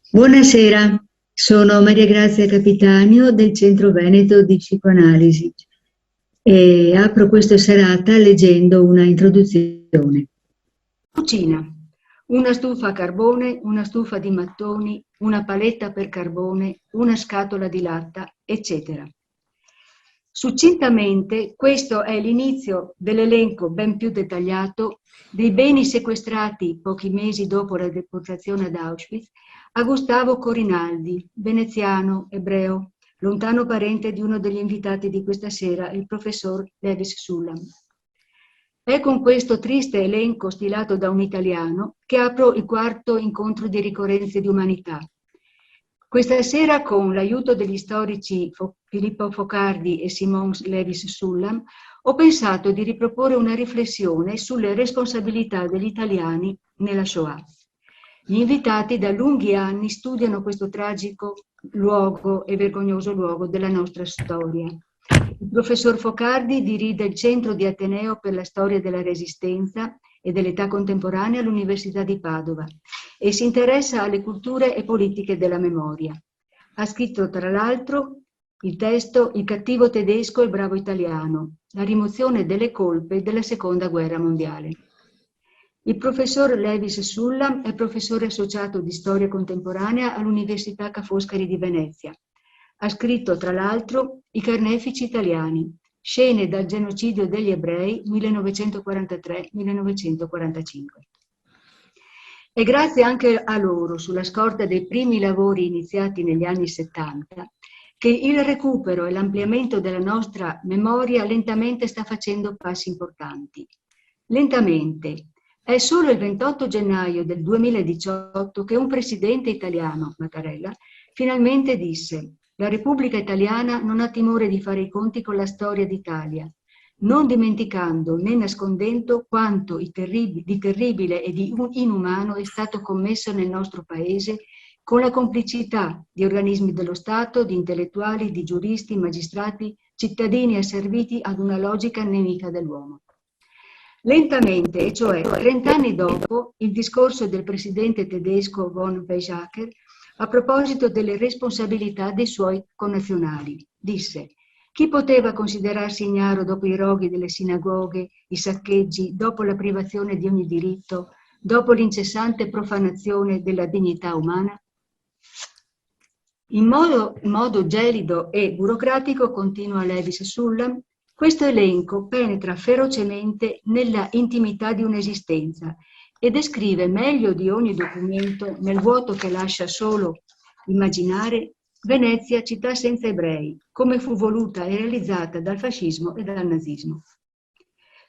Buonasera, sono Maria Grazia Capitanio del Centro Veneto di Psicoanalisi e apro questa serata leggendo una introduzione. Cucina. Una stufa a carbone, una stufa di mattoni, una paletta per carbone, una scatola di latta, eccetera. Succintamente, questo è l'inizio dell'elenco ben più dettagliato dei beni sequestrati pochi mesi dopo la deportazione ad Auschwitz a Gustavo Corinaldi, veneziano, ebreo, lontano parente di uno degli invitati di questa sera, il professor Levis Sulam. È con questo triste elenco stilato da un italiano che apro il quarto incontro di ricorrenze di umanità. Questa sera, con l'aiuto degli storici Filippo Focardi e Simon Levis Sullam, ho pensato di riproporre una riflessione sulle responsabilità degli italiani nella Shoah. Gli invitati da lunghi anni studiano questo tragico luogo e vergognoso luogo della nostra storia. Il professor Focardi dirige il Centro di Ateneo per la storia della Resistenza e dell'età contemporanea all'Università di Padova e si interessa alle culture e politiche della memoria. Ha scritto tra l'altro il testo Il cattivo tedesco e il bravo italiano, la rimozione delle colpe della Seconda Guerra Mondiale. Il professor Levis Sullam è professore associato di storia contemporanea all'Università Ca' Foscari di Venezia. Ha scritto tra l'altro I carnefici italiani, scene dal genocidio degli ebrei 1943-1945. E grazie anche a loro, sulla scorta dei primi lavori iniziati negli anni 70, che il recupero e l'ampliamento della nostra memoria lentamente sta facendo passi importanti. Lentamente. È solo il 28 gennaio del 2018 che un presidente italiano, Mattarella, finalmente disse: la Repubblica Italiana non ha timore di fare i conti con la storia d'Italia, non dimenticando né nascondendo quanto di terribile e di inumano è stato commesso nel nostro Paese con la complicità di organismi dello Stato, di intellettuali, di giuristi, magistrati, cittadini asserviti ad una logica nemica dell'uomo. Lentamente, cioè 30 anni dopo, il discorso del presidente tedesco von Weizsäcker a proposito delle responsabilità dei suoi connazionali disse: chi poteva considerarsi ignaro dopo i roghi delle sinagoghe, i saccheggi, dopo la privazione di ogni diritto, dopo l'incessante profanazione della dignità umana? In modo gelido e burocratico, continua Levis Sullam, questo elenco penetra ferocemente nella intimità di un'esistenza e descrive meglio di ogni documento, nel vuoto che lascia solo immaginare, Venezia, città senza ebrei, come fu voluta e realizzata dal fascismo e dal nazismo.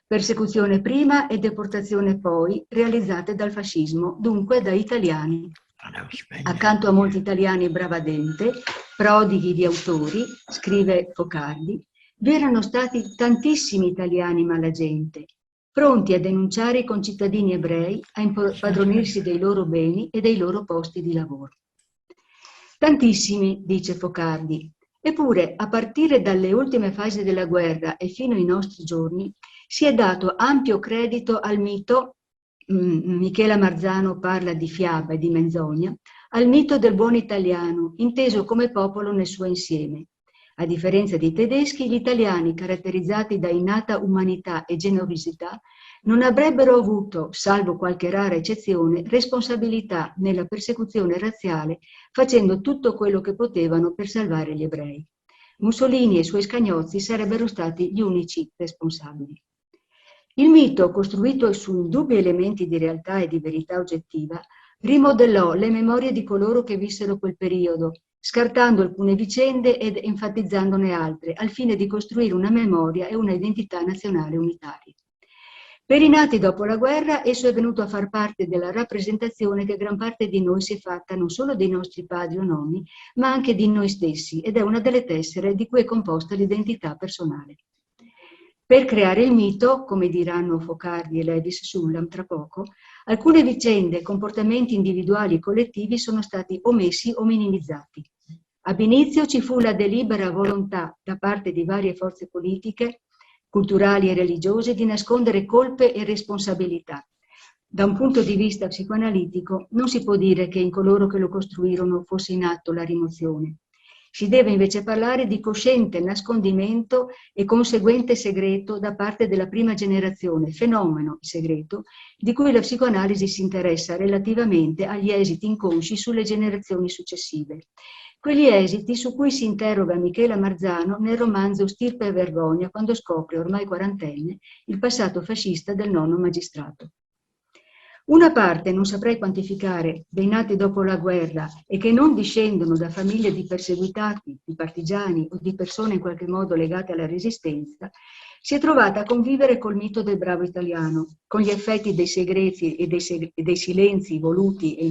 Persecuzione prima e deportazione poi, realizzate dal fascismo, dunque da italiani. Accanto a molti italiani bravadente, prodighi di autori, scrive Focardi, vi erano stati tantissimi italiani malagente, pronti a denunciare i concittadini ebrei, a impadronirsi dei loro beni e dei loro posti di lavoro. Tantissimi, dice Focardi, eppure a partire dalle ultime fasi della guerra e fino ai nostri giorni si è dato ampio credito al mito, Michela Marzano parla di fiaba e di menzogna, al mito del buon italiano, inteso come popolo nel suo insieme. A differenza dei tedeschi, gli italiani, caratterizzati da innata umanità e generosità, non avrebbero avuto, salvo qualche rara eccezione, responsabilità nella persecuzione razziale, facendo tutto quello che potevano per salvare gli ebrei. Mussolini e i suoi scagnozzi sarebbero stati gli unici responsabili. Il mito, costruito su indubbi elementi di realtà e di verità oggettiva, rimodellò le memorie di coloro che vissero quel periodo, scartando alcune vicende ed enfatizzandone altre, al fine di costruire una memoria e una identità nazionale unitarie. Per i nati dopo la guerra, esso è venuto a far parte della rappresentazione che gran parte di noi si è fatta non solo dei nostri padri o nonni, ma anche di noi stessi, ed è una delle tessere di cui è composta l'identità personale. Per creare il mito, come diranno Focardi e Levis Sullam tra poco, alcune vicende, comportamenti individuali e collettivi sono stati omessi o minimizzati. Ab inizio ci fu la delibera volontà da parte di varie forze politiche, culturali e religiose di nascondere colpe e responsabilità. Da un punto di vista psicoanalitico non si può dire che in coloro che lo costruirono fosse in atto la rimozione. Si deve invece parlare di cosciente nascondimento e conseguente segreto da parte della prima generazione, fenomeno segreto, di cui la psicoanalisi si interessa relativamente agli esiti inconsci sulle generazioni successive. Quegli esiti su cui si interroga Michela Marzano nel romanzo Stirpe e Vergogna, quando scopre, ormai quarantenne, il passato fascista del nonno magistrato. Una parte, non saprei quantificare, dei nati dopo la guerra e che non discendono da famiglie di perseguitati, di partigiani o di persone in qualche modo legate alla resistenza, si è trovata a convivere col mito del bravo italiano, con gli effetti dei segreti e dei silenzi voluti e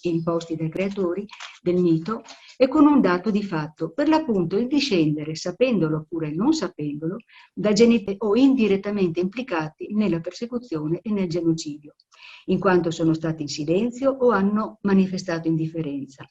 imposti dai creatori del mito e con un dato di fatto, per l'appunto il discendere, sapendolo oppure non sapendolo, da genitori o indirettamente implicati nella persecuzione e nel genocidio, in quanto sono stati in silenzio o hanno manifestato indifferenza.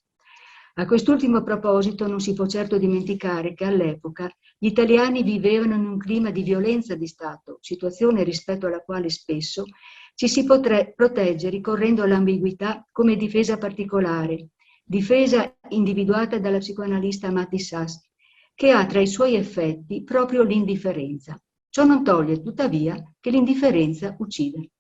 A quest'ultimo proposito non si può certo dimenticare che all'epoca gli italiani vivevano in un clima di violenza di Stato, situazione rispetto alla quale spesso ci si potrebbe proteggere ricorrendo all'ambiguità come difesa particolare, difesa individuata dalla psicoanalista Matti Sas, che ha tra i suoi effetti proprio l'indifferenza. Ciò non toglie tuttavia che l'indifferenza uccide.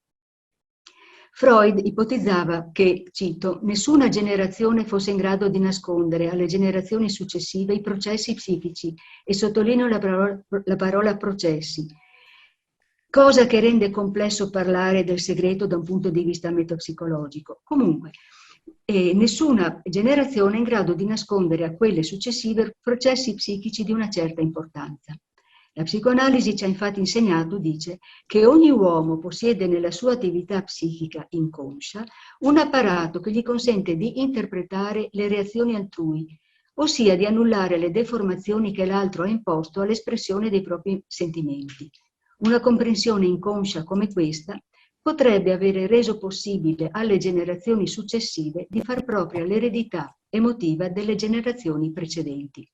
Freud ipotizzava che, cito, nessuna generazione fosse in grado di nascondere alle generazioni successive i processi psichici, e sottolineo la parola processi, cosa che rende complesso parlare del segreto da un punto di vista metapsicologico. Comunque, nessuna generazione è in grado di nascondere a quelle successive processi psichici di una certa importanza. La psicoanalisi ci ha infatti insegnato, dice, che ogni uomo possiede nella sua attività psichica inconscia un apparato che gli consente di interpretare le reazioni altrui, ossia di annullare le deformazioni che l'altro ha imposto all'espressione dei propri sentimenti. Una comprensione inconscia come questa potrebbe avere reso possibile alle generazioni successive di far propria l'eredità emotiva delle generazioni precedenti.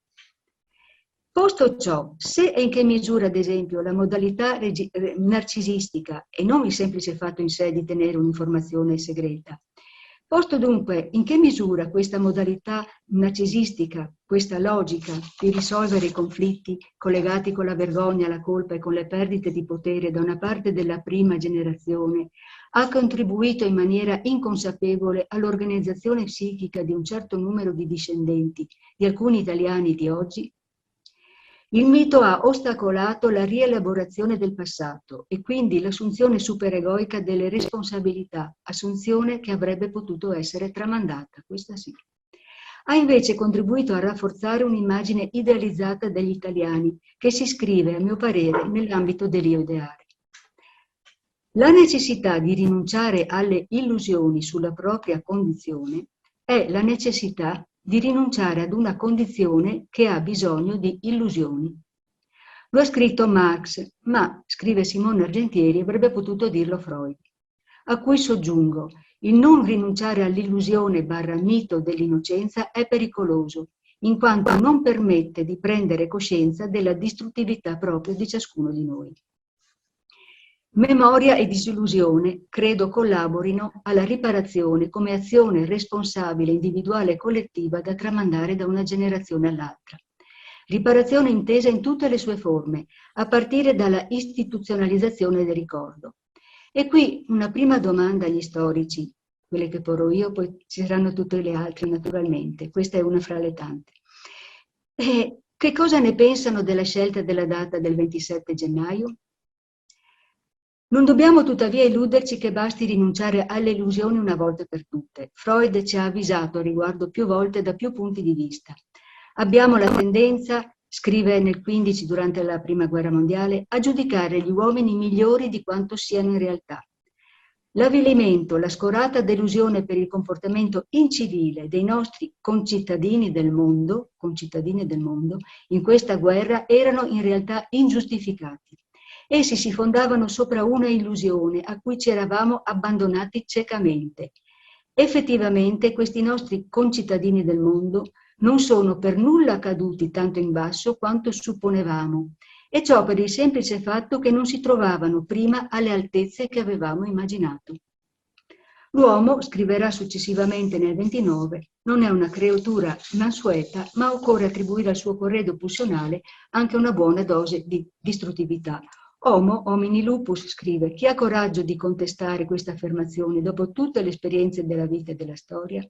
Posto ciò, se e in che misura, ad esempio, la modalità narcisistica e non il semplice fatto in sé di tenere un'informazione segreta, posto dunque in che misura questa modalità narcisistica, questa logica di risolvere i conflitti collegati con la vergogna, la colpa e con le perdite di potere da una parte della prima generazione, ha contribuito in maniera inconsapevole all'organizzazione psichica di un certo numero di discendenti, di alcuni italiani di oggi? Il mito ha ostacolato la rielaborazione del passato e quindi l'assunzione superegoica delle responsabilità, assunzione che avrebbe potuto essere tramandata, questa sì. Ha invece contribuito a rafforzare un'immagine idealizzata degli italiani che si iscrive, a mio parere, nell'ambito dell'io ideale. La necessità di rinunciare alle illusioni sulla propria condizione è la necessità di rinunciare ad una condizione che ha bisogno di illusioni. Lo ha scritto Marx, ma, scrive Simone Argentieri, avrebbe potuto dirlo Freud, a cui soggiungo: il non rinunciare all'illusione / mito dell'innocenza è pericoloso, in quanto non permette di prendere coscienza della distruttività proprio di ciascuno di noi. Memoria e disillusione credo collaborino alla riparazione come azione responsabile, individuale e collettiva da tramandare da una generazione all'altra. Riparazione intesa in tutte le sue forme, a partire dalla istituzionalizzazione del ricordo. E qui una prima domanda agli storici, quelle che porrò io, poi ci saranno tutte le altre naturalmente, questa è una fra le tante. Che cosa ne pensano della scelta della data del 27 gennaio? Non dobbiamo tuttavia illuderci che basti rinunciare alle illusioni una volta per tutte. Freud ci ha avvisato a riguardo più volte da più punti di vista. Abbiamo la tendenza, scrive nel 15 durante la Prima Guerra Mondiale, a giudicare gli uomini migliori di quanto siano in realtà. L'avvilimento, la scorata delusione per il comportamento incivile dei nostri concittadini del mondo, in questa guerra erano in realtà ingiustificati. Essi si fondavano sopra una illusione a cui ci eravamo abbandonati ciecamente. Effettivamente questi nostri concittadini del mondo non sono per nulla caduti tanto in basso quanto supponevamo, e ciò per il semplice fatto che non si trovavano prima alle altezze che avevamo immaginato. L'uomo, scriverà successivamente nel 29, non è una creatura mansueta, ma occorre attribuire al suo corredo pulsionale anche una buona dose di distruttività. Homo homini lupus, scrive, chi ha coraggio di contestare questa affermazione dopo tutte le esperienze della vita e della storia?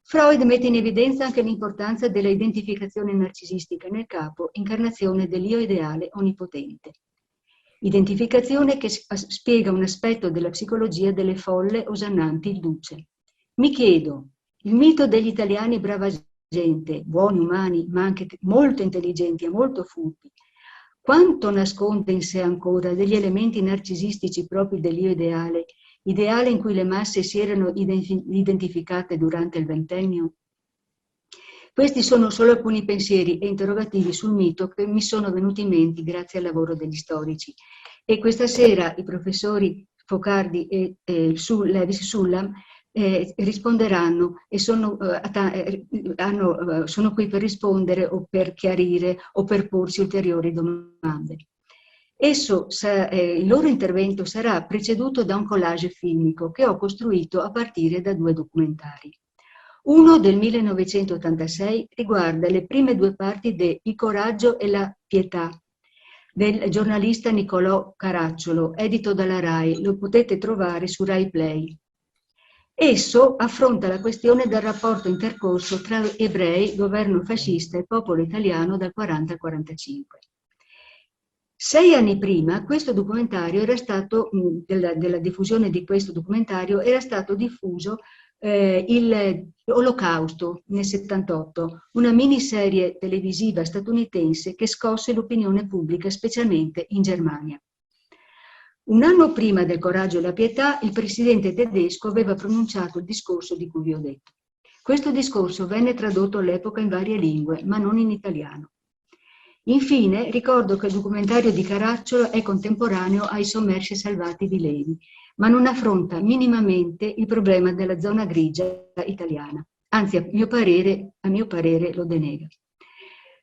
Freud mette in evidenza anche l'importanza della identificazione narcisistica nel capo, incarnazione dell'io ideale onnipotente. Identificazione che spiega un aspetto della psicologia delle folle osannanti il duce. Mi chiedo, il mito degli italiani brava gente, buoni umani, ma anche molto intelligenti e molto furbi, quanto nasconde in sé ancora degli elementi narcisistici propri dell'io ideale, ideale in cui le masse si erano identificate durante il ventennio? Questi sono solo alcuni pensieri e interrogativi sul mito che mi sono venuti in mente grazie al lavoro degli storici. E questa sera i professori Focardi e Levis Sullam risponderanno e sono qui per rispondere o per chiarire o per porsi ulteriori domande. Il loro intervento sarà preceduto da un collage filmico che ho costruito a partire da 2 documentari. Uno del 1986 riguarda le prime 2 parti de Il coraggio e la pietà del giornalista Nicolò Caracciolo, edito dalla RAI, lo potete trovare su Rai Play. Esso affronta la questione del rapporto intercorso tra ebrei, governo fascista e popolo italiano dal 40 al 45. 6 anni prima, questo documentario era stato, della diffusione di questo documentario, era stato diffuso l'Olocausto nel 78, una miniserie televisiva statunitense che scosse l'opinione pubblica, specialmente in Germania. Un anno prima del Coraggio e la Pietà, il presidente tedesco aveva pronunciato il discorso di cui vi ho detto. Questo discorso venne tradotto all'epoca in varie lingue, ma non in italiano. Infine, ricordo che il documentario di Caracciolo è contemporaneo ai Sommersi Salvati di Levi, ma non affronta minimamente il problema della zona grigia italiana. Anzi, a mio parere lo denega.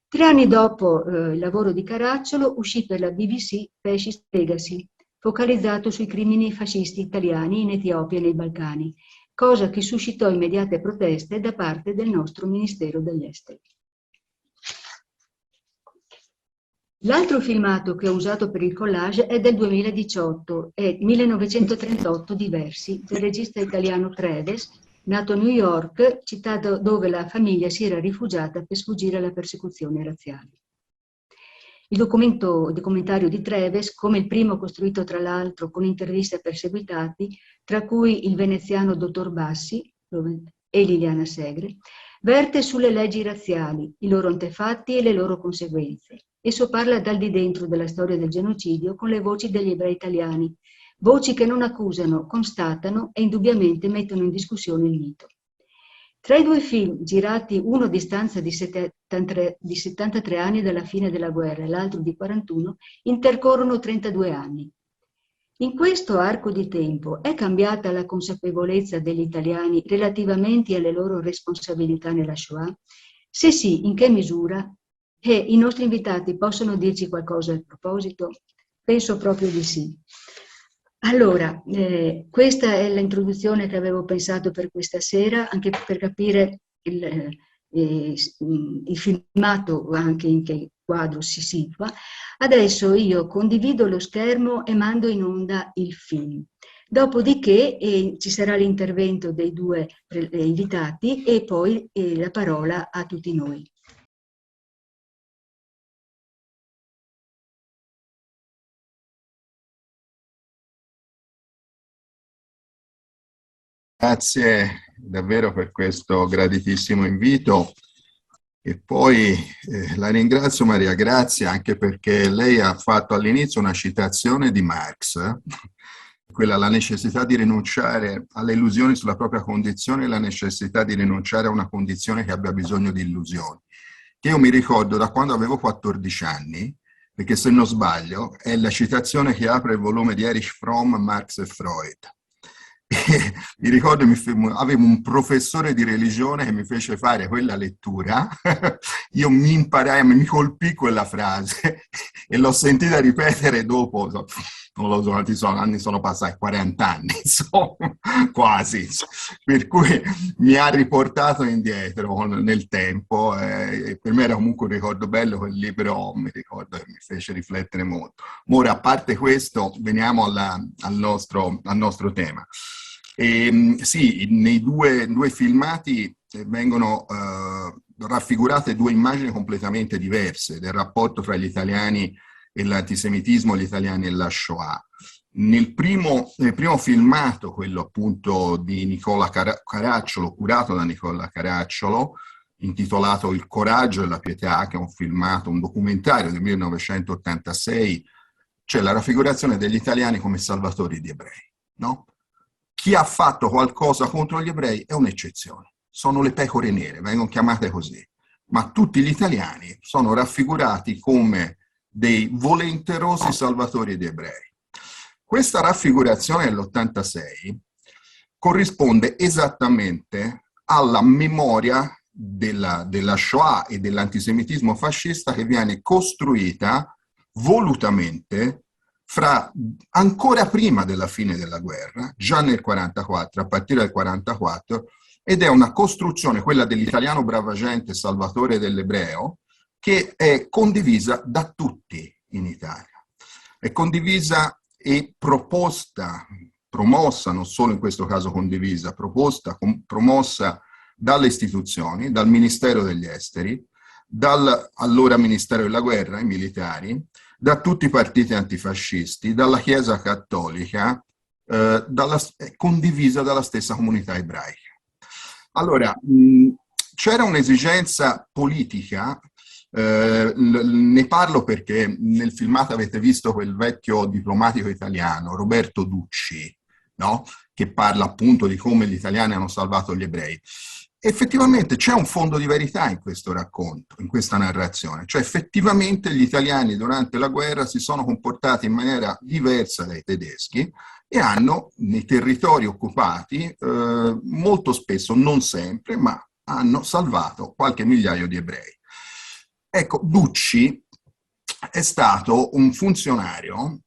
3 anni dopo il lavoro di Caracciolo uscì per la BBC Fascist Legacy, focalizzato sui crimini fascisti italiani in Etiopia e nei Balcani, cosa che suscitò immediate proteste da parte del nostro Ministero degli Esteri. L'altro filmato che ho usato per il collage è del 2018, è 1938 diversi, del regista italiano Treves, nato a New York, città dove la famiglia si era rifugiata per sfuggire alla persecuzione razziale. Il documentario di Treves, come il primo costruito tra l'altro con interviste a perseguitati, tra cui il veneziano dottor Bassi e Liliana Segre, verte sulle leggi razziali, i loro antefatti e le loro conseguenze. Esso parla dal di dentro della storia del genocidio con le voci degli ebrei italiani, voci che non accusano, constatano e indubbiamente mettono in discussione il mito. Tra i 2 film, girati uno a distanza di 73 anni dalla fine della guerra e l'altro di 41, intercorrono 32 anni. In questo arco di tempo è cambiata la consapevolezza degli italiani relativamente alle loro responsabilità nella Shoah? Se sì, in che misura? E i nostri invitati possono dirci qualcosa al proposito? Penso proprio di sì. Allora, questa è l'introduzione che avevo pensato per questa sera, anche per capire il filmato, anche in che quadro si situa. Adesso io condivido lo schermo e mando in onda il film. Dopodiché ci sarà l'intervento dei 2 invitati e poi la parola a tutti noi. Grazie davvero per questo graditissimo invito e poi la ringrazio Maria Grazia anche perché lei ha fatto all'inizio una citazione di Marx, quella la necessità di rinunciare alle illusioni sulla propria condizione e la necessità di rinunciare a una condizione che abbia bisogno di illusioni, che io mi ricordo da quando avevo 14 anni, perché se non sbaglio è la citazione che apre il volume di Erich Fromm, Marx e Freud. Mi ricordo avevo un professore di religione che mi fece fare quella lettura, io mi colpì quella frase e l'ho sentita ripetere dopo non lo so quanti anni sono passati, 40 anni, insomma, quasi, per cui mi ha riportato indietro nel tempo, e per me era comunque un ricordo bello quel libro, mi ricordo che mi fece riflettere molto. Ora, a parte questo, veniamo al nostro tema. Sì, nei due filmati vengono raffigurate due immagini completamente diverse del rapporto fra gli italiani e l'antisemitismo, gli italiani e la Shoah. Nel primo filmato, quello appunto di Nicola Caracciolo, curato da Nicola Caracciolo, intitolato Il coraggio e la pietà, che è un filmato, un documentario del 1986, c'è la raffigurazione degli italiani come salvatori di ebrei, no? Chi ha fatto qualcosa contro gli ebrei è un'eccezione, sono le pecore nere, vengono chiamate così, ma tutti gli italiani sono raffigurati come dei volenterosi salvatori di ebrei. Questa raffigurazione dell'86 corrisponde esattamente alla memoria della Shoah e dell'antisemitismo fascista che viene costruita volutamente ancora prima della fine della guerra, già nel 1944, a partire dal 1944, ed è una costruzione, quella dell'italiano brava gente, salvatore dell'ebreo, che è condivisa da tutti in Italia. È condivisa e promossa, non solo in questo caso condivisa, promossa dalle istituzioni, dal Ministero degli Esteri, dal allora Ministero della Guerra, i militari, da tutti i partiti antifascisti, dalla Chiesa Cattolica, condivisa dalla stessa comunità ebraica. Allora, c'era un'esigenza politica, ne parlo perché nel filmato avete visto quel vecchio diplomatico italiano, Roberto Ducci, no? Che parla appunto di come gli italiani hanno salvato gli ebrei. Effettivamente c'è un fondo di verità in questo racconto, in questa narrazione, cioè effettivamente gli italiani durante la guerra si sono comportati in maniera diversa dai tedeschi e hanno nei territori occupati molto spesso, non sempre, ma hanno salvato qualche migliaio di ebrei. Ecco, Ducci è stato un funzionario,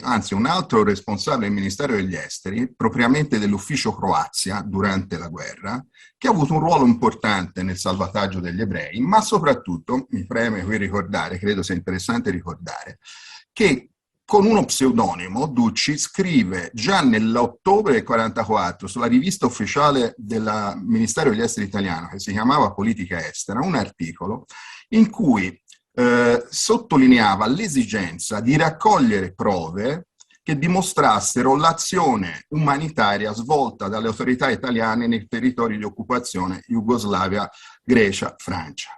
anzi un altro responsabile del Ministero degli Esteri, propriamente dell'ufficio Croazia durante la guerra, che ha avuto un ruolo importante nel salvataggio degli ebrei, ma soprattutto, mi preme qui ricordare, credo sia interessante ricordare, che con uno pseudonimo Ducci scrive già nell'ottobre del 1944 sulla rivista ufficiale del Ministero degli Esteri italiano, che si chiamava Politica Estera, un articolo in cui sottolineava l'esigenza di raccogliere prove che dimostrassero l'azione umanitaria svolta dalle autorità italiane nei territori di occupazione Jugoslavia, Grecia, Francia.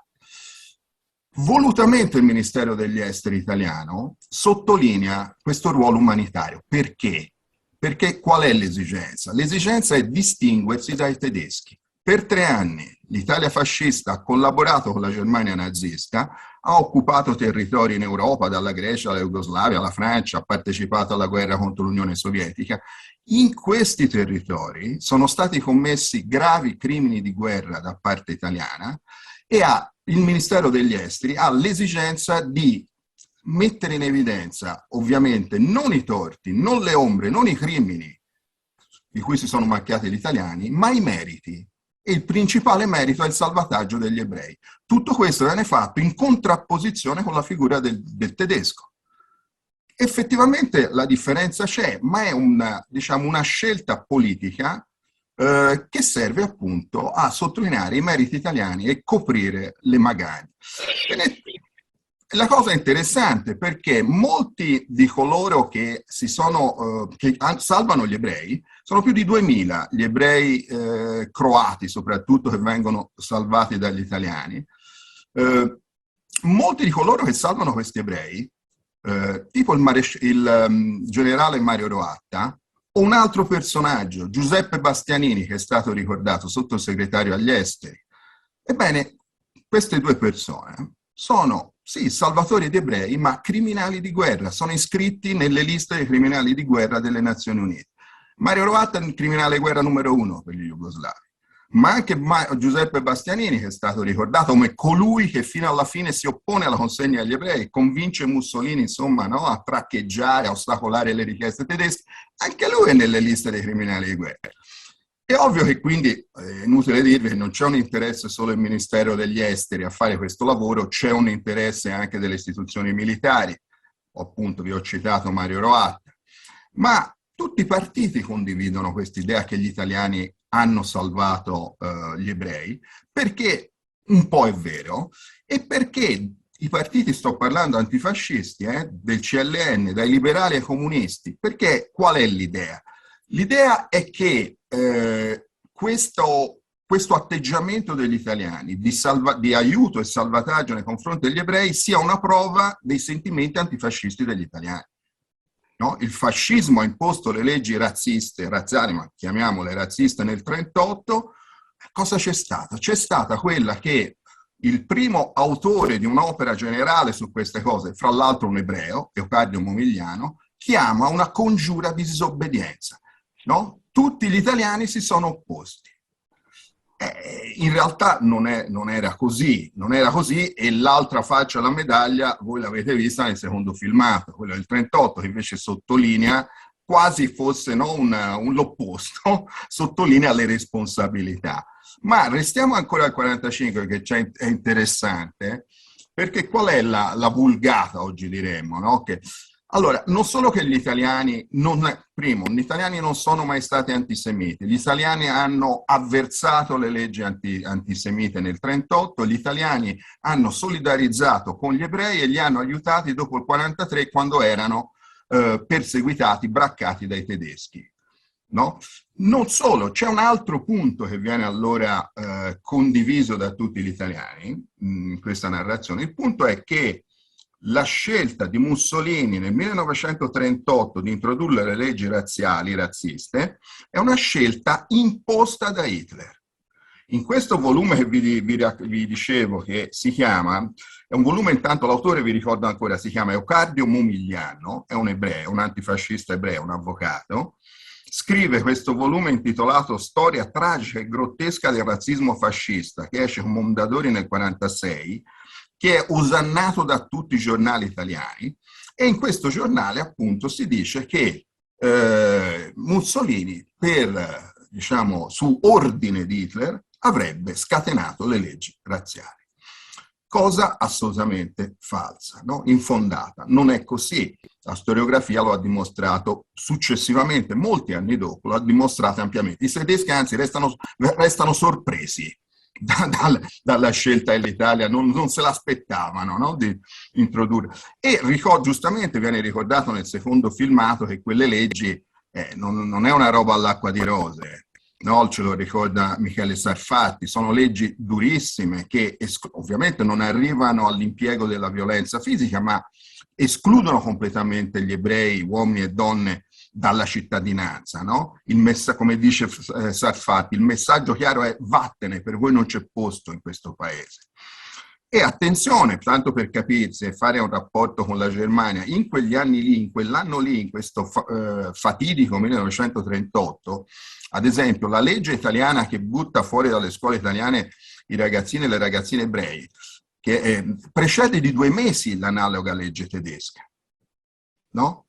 Volutamente il Ministero degli Esteri italiano sottolinea questo ruolo umanitario. Perché? Perché qual è l'esigenza? L'esigenza è distinguersi dai tedeschi. Per 3 anni l'Italia fascista ha collaborato con la Germania nazista, ha occupato territori in Europa, dalla Grecia alla Jugoslavia, alla Francia, ha partecipato alla guerra contro l'Unione Sovietica. In questi territori sono stati commessi gravi crimini di guerra da parte italiana e il Ministero degli Esteri ha l'esigenza di mettere in evidenza, ovviamente, non i torti, non le ombre, non i crimini di cui si sono macchiati gli italiani, ma i meriti. E il principale merito è il salvataggio degli ebrei. Tutto questo viene fatto in contrapposizione con la figura del tedesco. Effettivamente la differenza c'è, ma è una scelta politica che serve appunto a sottolineare i meriti italiani e coprire le magagne. La cosa è interessante perché molti di coloro che salvano gli ebrei, sono più di 2000 gli ebrei croati soprattutto che vengono salvati dagli italiani. Molti di coloro che salvano questi ebrei, tipo il generale Mario Roatta, o un altro personaggio, Giuseppe Bastianini, che è stato ricordato, sottosegretario agli esteri. Ebbene, queste due persone sono, sì, salvatori di ebrei, ma criminali di guerra, sono iscritti nelle liste dei criminali di guerra delle Nazioni Unite. Mario Roatta è il criminale di guerra numero 1 per gli jugoslavi. ma anche Giuseppe Bastianini, che è stato ricordato come colui che fino alla fine si oppone alla consegna agli ebrei, convince Mussolini, insomma, no, a traccheggiare, a ostacolare le richieste tedesche, anche lui è nelle liste dei criminali di guerra. È ovvio che quindi, è inutile dirvi che non c'è un interesse solo del Ministero degli Esteri a fare questo lavoro, c'è un interesse anche delle istituzioni militari, appunto vi ho citato Mario Roatta, ma tutti i partiti condividono questa idea che gli italiani hanno salvato gli ebrei, perché un po' è vero, e perché i partiti, sto parlando antifascisti, del CLN, dai liberali ai comunisti, perché qual è l'idea? L'idea è che questo atteggiamento degli italiani di aiuto e salvataggio nei confronti degli ebrei sia una prova dei sentimenti antifascisti degli italiani. No? Il fascismo ha imposto le leggi razziste, razziali, ma chiamiamole razziste, nel 1938. Cosa c'è stata? C'è stata quella che il primo autore di un'opera generale su queste cose, fra l'altro un ebreo, Leocadio Momigliano, chiama una congiura di disobbedienza. No? Tutti gli italiani si sono opposti. In realtà non era così, e l'altra faccia della medaglia voi l'avete vista nel secondo filmato, quello del 38, che invece sottolinea, quasi fosse no, l'opposto, sottolinea le responsabilità. Ma restiamo ancora al 45, che è interessante, perché qual è la vulgata oggi diremmo, no? Allora, non solo che gli italiani gli italiani non sono mai stati antisemiti, gli italiani hanno avversato le leggi antisemite nel 1938, gli italiani hanno solidarizzato con gli ebrei e li hanno aiutati dopo il 1943 quando erano perseguitati, braccati dai tedeschi. No? Non solo, c'è un altro punto che viene allora condiviso da tutti gli italiani in questa narrazione. Il punto è che la scelta di Mussolini nel 1938 di introdurre le leggi razziali, razziste, è una scelta imposta da Hitler. In questo volume che vi dicevo che si chiama, è un volume, intanto l'autore vi ricordo ancora, si chiama Leocadio Momigliano, è un ebreo, un antifascista ebreo, un avvocato, scrive questo volume intitolato Storia tragica e grottesca del razzismo fascista, che esce con Mondadori nel 1946, che è osannato da tutti i giornali italiani, e in questo giornale appunto si dice che Mussolini, su ordine di Hitler, avrebbe scatenato le leggi razziali. Cosa assolutamente falsa, no? Infondata. Non è così. La storiografia lo ha dimostrato successivamente, molti anni dopo, lo ha dimostrato ampiamente. I tedeschi anzi restano sorpresi dalla scelta dell'Italia, non se l'aspettavano, no? Di introdurre. E giustamente viene ricordato nel secondo filmato che quelle leggi non è una roba all'acqua di rose, no? Ce lo ricorda Michele Sarfatti, sono leggi durissime che ovviamente non arrivano all'impiego della violenza fisica, ma escludono completamente gli ebrei, uomini e donne, dalla cittadinanza, no? Come dice Sarfatti, il messaggio chiaro è: vattene, per voi non c'è posto in questo paese. E attenzione, tanto per capirsi e fare un rapporto con la Germania, in quegli anni lì, in quell'anno lì, in questo fatidico 1938, ad esempio la legge italiana che butta fuori dalle scuole italiane i ragazzini e le ragazzine ebrei, che precede di 2 mesi l'analoga legge tedesca, no?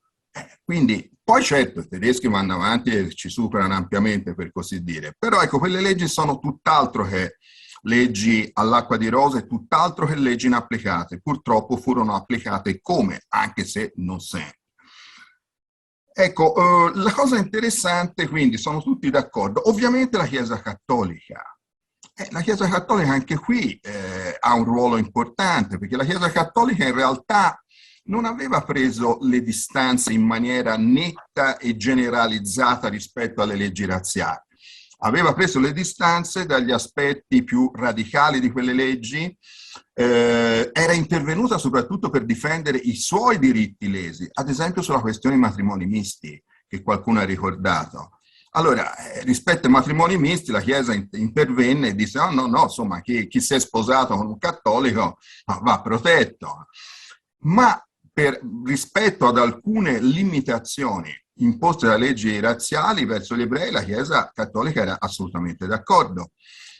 Quindi, poi certo, i tedeschi vanno avanti e ci superano ampiamente, per così dire, però ecco, quelle leggi sono tutt'altro che leggi all'acqua di rose, e tutt'altro che leggi inapplicate. Purtroppo furono applicate come, anche se non sempre. Ecco, la cosa interessante, quindi, sono tutti d'accordo. Ovviamente la Chiesa Cattolica. La Chiesa Cattolica anche qui ha un ruolo importante, perché la Chiesa Cattolica in realtà non aveva preso le distanze in maniera netta e generalizzata rispetto alle leggi razziali. Aveva preso le distanze dagli aspetti più radicali di quelle leggi, era intervenuta soprattutto per difendere i suoi diritti lesi, ad esempio sulla questione dei matrimoni misti, che qualcuno ha ricordato. Allora, rispetto ai matrimoni misti, la Chiesa intervenne e disse: no, insomma, chi si è sposato con un cattolico va protetto. Ma rispetto ad alcune limitazioni imposte da leggi razziali verso gli ebrei, la Chiesa cattolica era assolutamente d'accordo.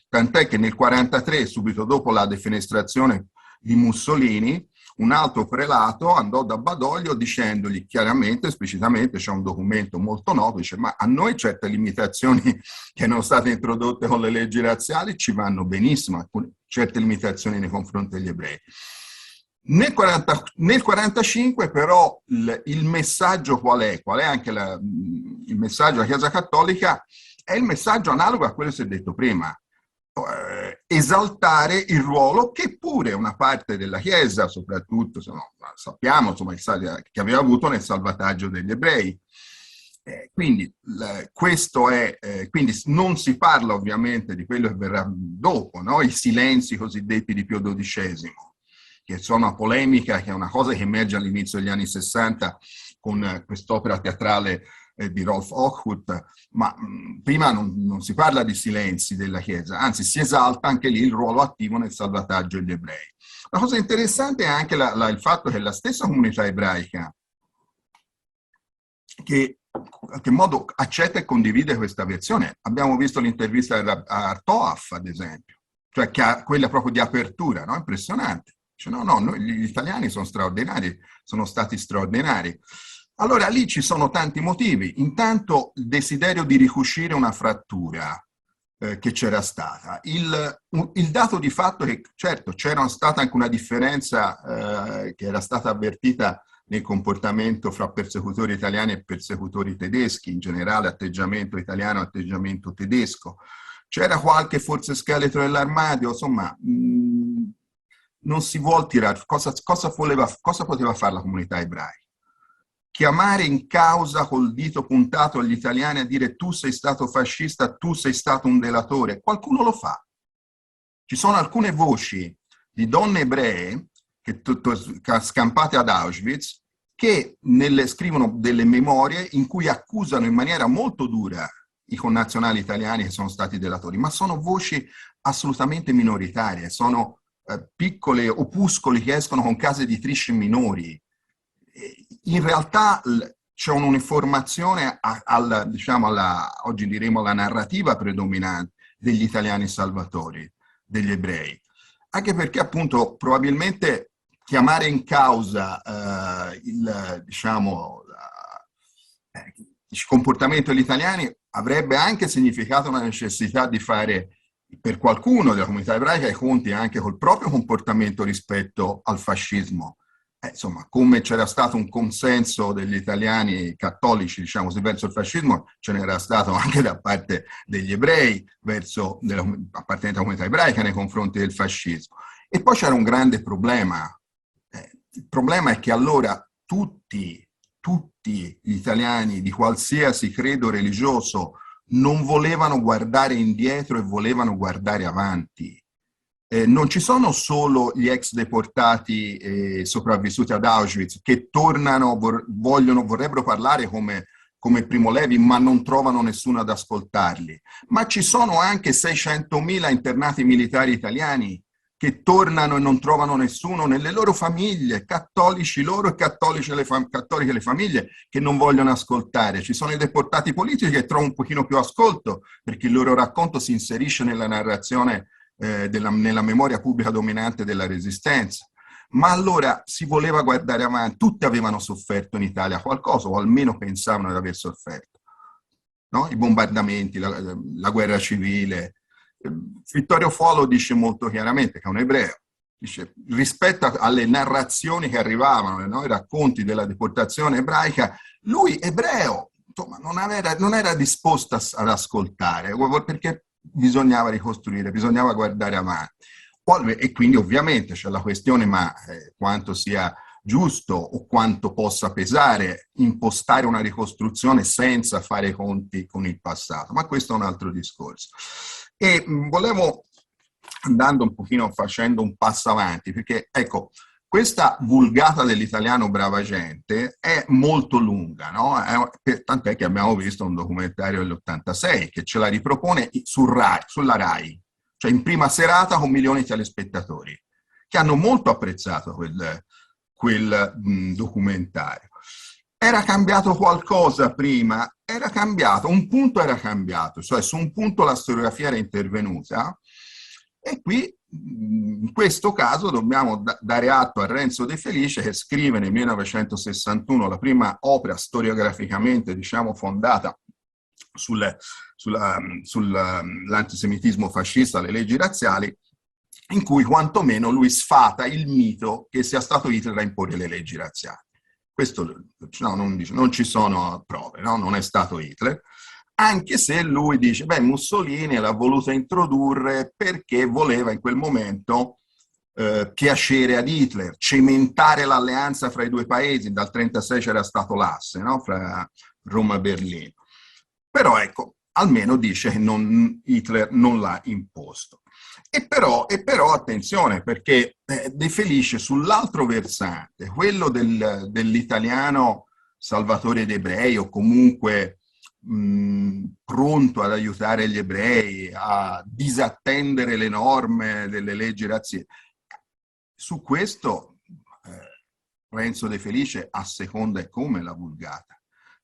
Tant'è che nel 1943, subito dopo la defenestrazione di Mussolini, un alto prelato andò da Badoglio dicendogli chiaramente, esplicitamente, c'è un documento molto noto, dice: ma a noi certe limitazioni che erano state introdotte con le leggi razziali ci vanno benissimo, certe limitazioni nei confronti degli ebrei. Nel 1945 però il messaggio qual è? Qual è anche il messaggio della Chiesa Cattolica? È il messaggio analogo a quello che si è detto prima. Esaltare il ruolo che pure una parte della Chiesa, soprattutto sappiamo insomma, che aveva avuto nel salvataggio degli ebrei. Quindi non si parla ovviamente di quello che verrà dopo, no? I silenzi cosiddetti di Pio XII, che sono una polemica, che è una cosa che emerge all'inizio degli anni 60 con quest'opera teatrale di Rolf Hochhuth, ma prima non si parla di silenzi della Chiesa, anzi si esalta anche lì il ruolo attivo nel salvataggio degli ebrei. La cosa interessante è anche il fatto che la stessa comunità ebraica, che in qualche modo accetta e condivide questa versione, abbiamo visto l'intervista a Artoaf, ad esempio, cioè quella proprio di apertura, no? Impressionante. Dice, no, gli italiani sono straordinari, sono stati straordinari. Allora lì ci sono tanti motivi. Intanto il desiderio di ricucire una frattura che c'era stata. Il dato di fatto che certo c'era stata anche una differenza che era stata avvertita nel comportamento fra persecutori italiani e persecutori tedeschi, in generale atteggiamento italiano e atteggiamento tedesco. C'era qualche forse scheletro nell'armadio, insomma, non si vuol tirare. Cosa poteva fare la comunità ebraica? Chiamare in causa col dito puntato agli italiani a dire tu sei stato fascista, tu sei stato un delatore. Qualcuno lo fa. Ci sono alcune voci di donne ebree che scampate ad Auschwitz che scrivono delle memorie in cui accusano in maniera molto dura i connazionali italiani che sono stati delatori, ma sono voci assolutamente minoritarie, sono piccoli opuscoli che escono con case editrici minori. In realtà c'è un'informazione oggi diremo alla narrativa predominante degli italiani salvatori, degli ebrei. Anche perché appunto probabilmente chiamare in causa il comportamento degli italiani avrebbe anche significato una necessità di fare per qualcuno della comunità ebraica i conti anche col proprio comportamento rispetto al fascismo. Insomma, come c'era stato un consenso degli italiani cattolici, diciamo così, verso il fascismo, ce n'era stato anche da parte degli ebrei, appartenenti alla comunità ebraica nei confronti del fascismo. E poi c'era un grande problema. Il problema è che allora tutti gli italiani di qualsiasi credo religioso non volevano guardare indietro e volevano guardare avanti. Non ci sono solo gli ex deportati sopravvissuti ad Auschwitz che tornano, vorrebbero parlare come Primo Levi, ma non trovano nessuno ad ascoltarli. Ma ci sono anche 600.000 internati militari italiani che tornano e non trovano nessuno nelle loro famiglie, cattolici loro e cattoliche le famiglie, che non vogliono ascoltare. Ci sono i deportati politici che trovano un pochino più ascolto, perché il loro racconto si inserisce nella narrazione nella memoria pubblica dominante della Resistenza. Ma allora si voleva guardare avanti, tutti avevano sofferto in Italia qualcosa, o almeno pensavano di aver sofferto, no? I bombardamenti, la guerra civile. Vittorio Folo dice molto chiaramente, che è un ebreo, dice, rispetto alle narrazioni che arrivavano, no? I racconti della deportazione ebraica, lui ebreo, insomma, non era disposto ad ascoltare, perché bisognava ricostruire, bisognava guardare avanti. E quindi ovviamente c'è la questione, ma quanto sia giusto o quanto possa pesare impostare una ricostruzione senza fare i conti con il passato, ma questo è un altro discorso. E volevo, andando un pochino, facendo un passo avanti, perché ecco, questa vulgata dell'italiano brava gente è molto lunga, no? Tant'è che abbiamo visto un documentario dell'86 che ce la ripropone sulla Rai, cioè in prima serata con milioni di telespettatori, che hanno molto apprezzato quel documentario. Era cambiato qualcosa prima? Era cambiato, un punto era cambiato, cioè su un punto la storiografia era intervenuta, e qui in questo caso dobbiamo dare atto a Renzo De Felice, che scrive nel 1961 la prima opera storiograficamente, diciamo, fondata sull'antisemitismo fascista, le leggi razziali, in cui quantomeno lui sfata il mito che sia stato Hitler a imporre le leggi razziali. Questo no, non ci sono prove, no? Non è stato Hitler, anche se lui dice, beh, Mussolini l'ha voluta introdurre perché voleva in quel momento piacere ad Hitler, cementare l'alleanza fra i due paesi. Dal 1936 c'era stato l'asse, no? Fra Roma e Berlino. Però ecco, almeno dice che Hitler non l'ha imposto. E però attenzione, perché De Felice sull'altro versante, quello dell'italiano salvatore degli ebrei, o comunque pronto ad aiutare gli ebrei, a disattendere le norme delle leggi razziali, su questo Renzo De Felice asseconda e come la vulgata.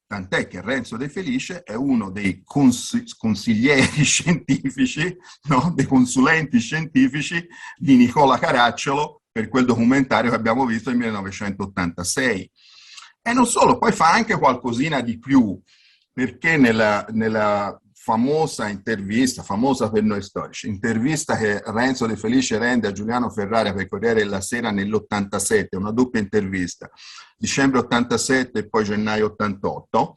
Tant'è che Renzo De Felice è uno dei consiglieri scientifici, no? Dei consulenti scientifici di Nicola Caracciolo per quel documentario che abbiamo visto nel 1986. E non solo, poi fa anche qualcosina di più, perché nella famosa intervista, famosa per noi storici, intervista che Renzo De Felice rende a Giuliano Ferrara per Corriere della Sera nell'87, una doppia intervista, dicembre 87 e poi gennaio 88,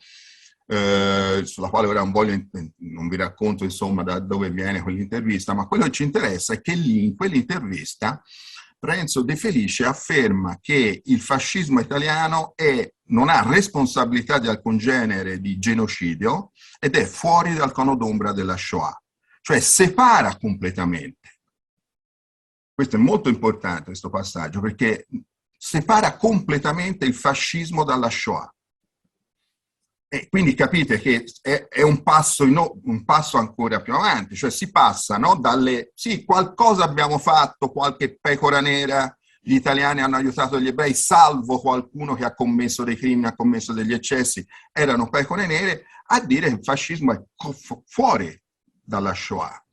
sulla quale ora non vi racconto insomma da dove viene quell'intervista, ma quello che ci interessa è che lì, in quell'intervista, Renzo De Felice afferma che il fascismo italiano non ha responsabilità di alcun genere di genocidio ed è fuori dal cono d'ombra della Shoah, cioè separa completamente. Questo è molto importante, questo passaggio, perché separa completamente il fascismo dalla Shoah. E quindi capite che è un passo ancora più avanti, cioè si passa, no, sì, qualcosa abbiamo fatto, qualche pecora nera, gli italiani hanno aiutato gli ebrei, salvo qualcuno che ha commesso dei crimini, ha commesso degli eccessi, erano pecore nere, a dire che il fascismo è fuori dalla Shoah.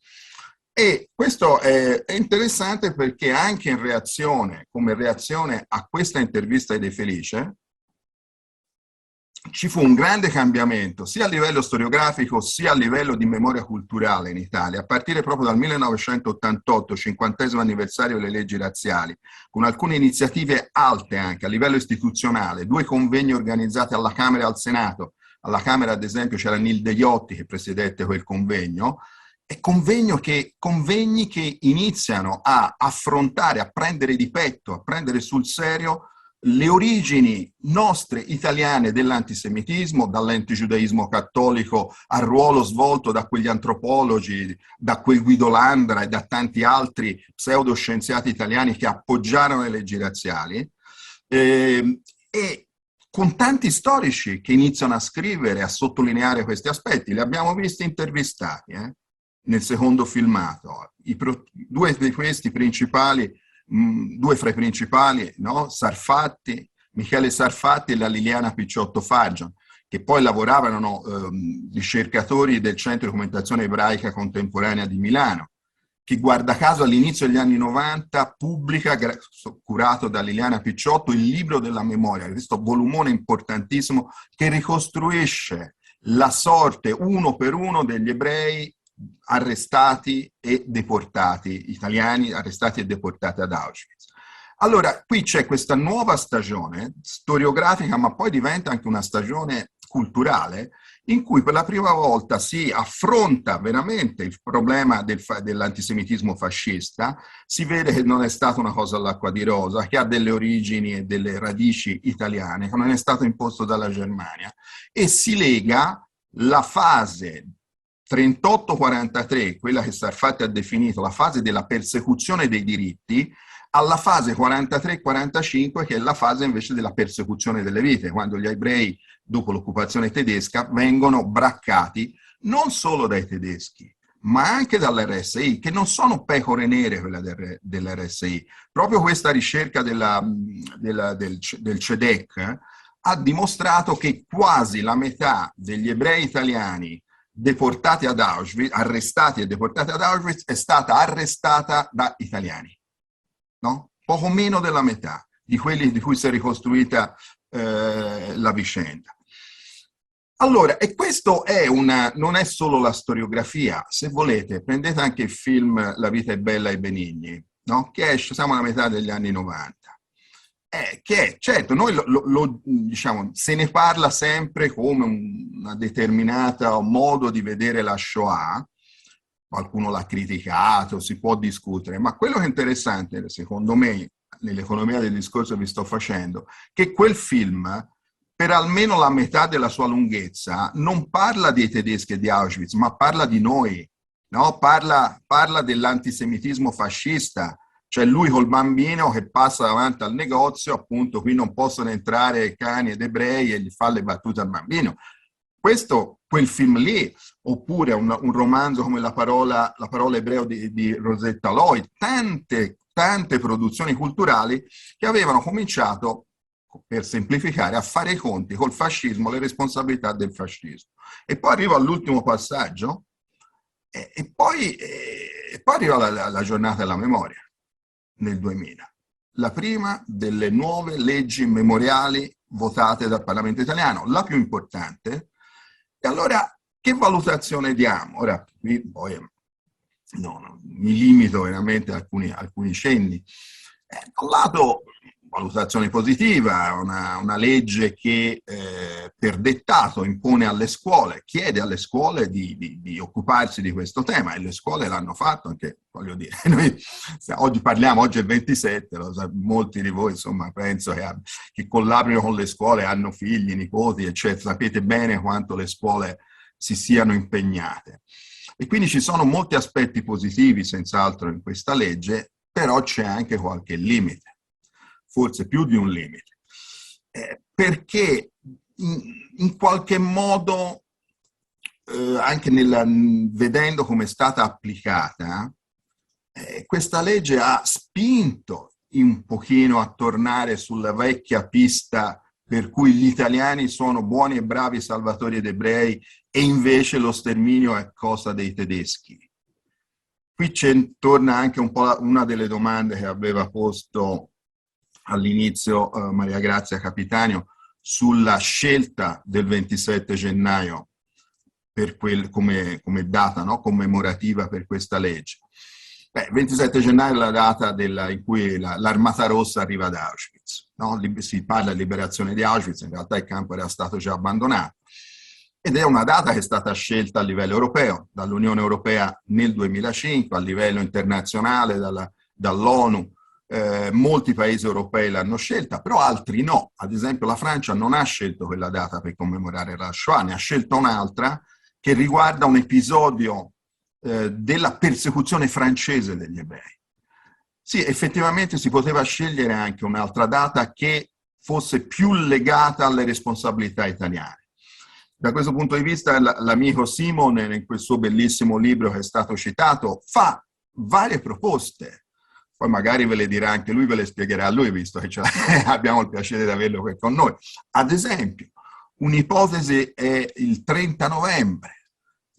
E questo è interessante perché anche come reazione a questa intervista di De Felice, ci fu un grande cambiamento sia a livello storiografico sia a livello di memoria culturale in Italia, a partire proprio dal 1988, 50° anniversario delle leggi razziali, con alcune iniziative alte anche a livello istituzionale, 2 convegni organizzati alla Camera e al Senato. Alla Camera, ad esempio, c'era Nilde Iotti che presiedette quel convegno, e convegni che iniziano a affrontare, a prendere di petto, a prendere sul serio le origini nostre italiane dell'antisemitismo, dall'antigiudaismo cattolico al ruolo svolto da quegli antropologi, da quel Guido Landra e da tanti altri pseudoscienziati italiani che appoggiarono le leggi razziali, e con tanti storici che iniziano a scrivere, a sottolineare questi aspetti. Li abbiamo visti intervistati nel secondo filmato. Due di questi principali, 2 fra i principali, no? Sarfatti, Michele Sarfatti e la Liliana Picciotto Fargian, che poi lavoravano ricercatori del Centro di Documentazione Ebraica Contemporanea di Milano, che guarda caso all'inizio degli anni 90 pubblica, curato da Liliana Picciotto, il Libro della Memoria, questo volumone importantissimo che ricostruisce la sorte uno per uno degli ebrei arrestati e deportati, italiani arrestati e deportati ad Auschwitz. Allora, qui c'è questa nuova stagione storiografica, ma poi diventa anche una stagione culturale, in cui per la prima volta si affronta veramente il problema dell'antisemitismo fascista, si vede che non è stata una cosa all'acqua di rosa, che ha delle origini e delle radici italiane, che non è stato imposto dalla Germania, e si lega la fase 38-43, quella che Sarfatti ha definito la fase della persecuzione dei diritti, alla fase 43-45, che è la fase invece della persecuzione delle vite, quando gli ebrei, dopo l'occupazione tedesca, vengono braccati non solo dai tedeschi, ma anche dall'RSI, che non sono pecore nere quelle dell'RSI. Proprio questa ricerca del CEDEC ha dimostrato che quasi la metà degli ebrei italiani deportati ad Auschwitz, arrestati e deportati ad Auschwitz, è stata arrestata da italiani, no? Poco meno della metà di quelli di cui si è ricostruita la vicenda. Allora, e questo è non è solo la storiografia. Se volete, prendete anche il film La vita è bella e benigni, no? Che esce, siamo alla metà degli anni 90. Certo, noi diciamo, se ne parla sempre come una determinata modo di vedere la Shoah, qualcuno l'ha criticato, si può discutere, ma quello che è interessante, secondo me, nell'economia del discorso che vi sto facendo, che quel film, per almeno la metà della sua lunghezza, non parla dei tedeschi e di Auschwitz, ma parla di noi, no? Parla dell'antisemitismo fascista. Cioè lui col bambino che passa davanti al negozio, appunto, qui non possono entrare cani ed ebrei, e gli fa le battute al bambino. Quel film lì, oppure un romanzo come La parola ebreo di Rosetta Lloyd, tante produzioni culturali che avevano cominciato, per semplificare, a fare i conti col fascismo, le responsabilità del fascismo. E poi arrivo all'ultimo passaggio, e poi arriva la giornata della memoria, nel 2000. La prima delle nuove leggi memoriali votate dal Parlamento italiano, la più importante. E allora, che valutazione diamo? Ora, qui poi mi limito veramente a alcuni cenni. Da un lato, valutazione positiva, una legge che per dettato impone alle scuole, chiede alle scuole di occuparsi di questo tema, e le scuole l'hanno fatto, anche, voglio dire, noi oggi è il 27, molti di voi insomma penso che collaborino con le scuole, hanno figli, nipoti, eccetera, sapete bene quanto le scuole si siano impegnate. E quindi ci sono molti aspetti positivi senz'altro in questa legge, però c'è anche qualche limite. Forse più di un limite, perché in qualche modo, anche vedendo come è stata applicata, questa legge ha spinto un pochino a tornare sulla vecchia pista per cui gli italiani sono buoni e bravi salvatori ed ebrei e invece lo sterminio è cosa dei tedeschi. Qui torna anche un po' una delle domande che aveva posto all'inizio Maria Grazia Capitanio sulla scelta del 27 gennaio come data, no? Commemorativa per questa legge. Il 27 gennaio è la data in cui l'Armata Rossa arriva ad Auschwitz, no? Si parla di liberazione di Auschwitz, in realtà il campo era stato già abbandonato, ed è una data che è stata scelta a livello europeo, dall'Unione Europea nel 2005, a livello internazionale dall'ONU. Molti paesi europei l'hanno scelta, però altri no. Ad esempio la Francia non ha scelto quella data per commemorare la Shoah, ne ha scelta un'altra che riguarda un episodio della persecuzione francese degli ebrei. Sì, effettivamente si poteva scegliere anche un'altra data che fosse più legata alle responsabilità italiane. Da questo punto di vista l'amico Simon, in quel suo bellissimo libro che è stato citato, fa varie proposte. Poi magari ve le dirà anche lui, ve le spiegherà lui, visto che abbiamo il piacere di averlo qui con noi. Ad esempio, un'ipotesi è il 30 novembre,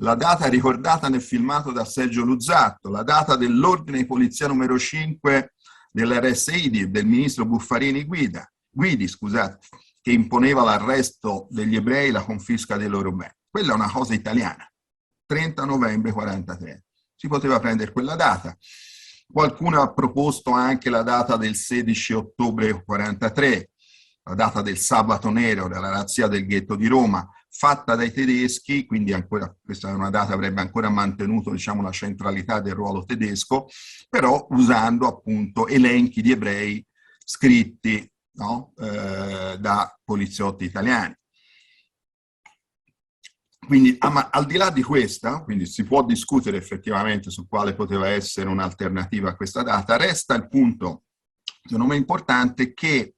la data ricordata nel filmato da Sergio Luzzatto, la data dell'ordine di polizia numero 5 dell'RSI, del ministro Buffarini Guidi, scusate, che imponeva l'arresto degli ebrei e la confisca dei loro beni. Quella è una cosa italiana, 30 novembre 43. Si poteva prendere quella data. Qualcuno ha proposto anche la data del 16 ottobre 43, la data del sabato nero, della razzia del ghetto di Roma, fatta dai tedeschi, quindi ancora, questa è una data che avrebbe ancora mantenuto, diciamo, la centralità del ruolo tedesco, però usando appunto elenchi di ebrei scritti, no? Da poliziotti italiani. Quindi, ma al di là di questa, quindi si può discutere effettivamente su quale poteva essere un'alternativa a questa data, resta il punto, secondo me importante, che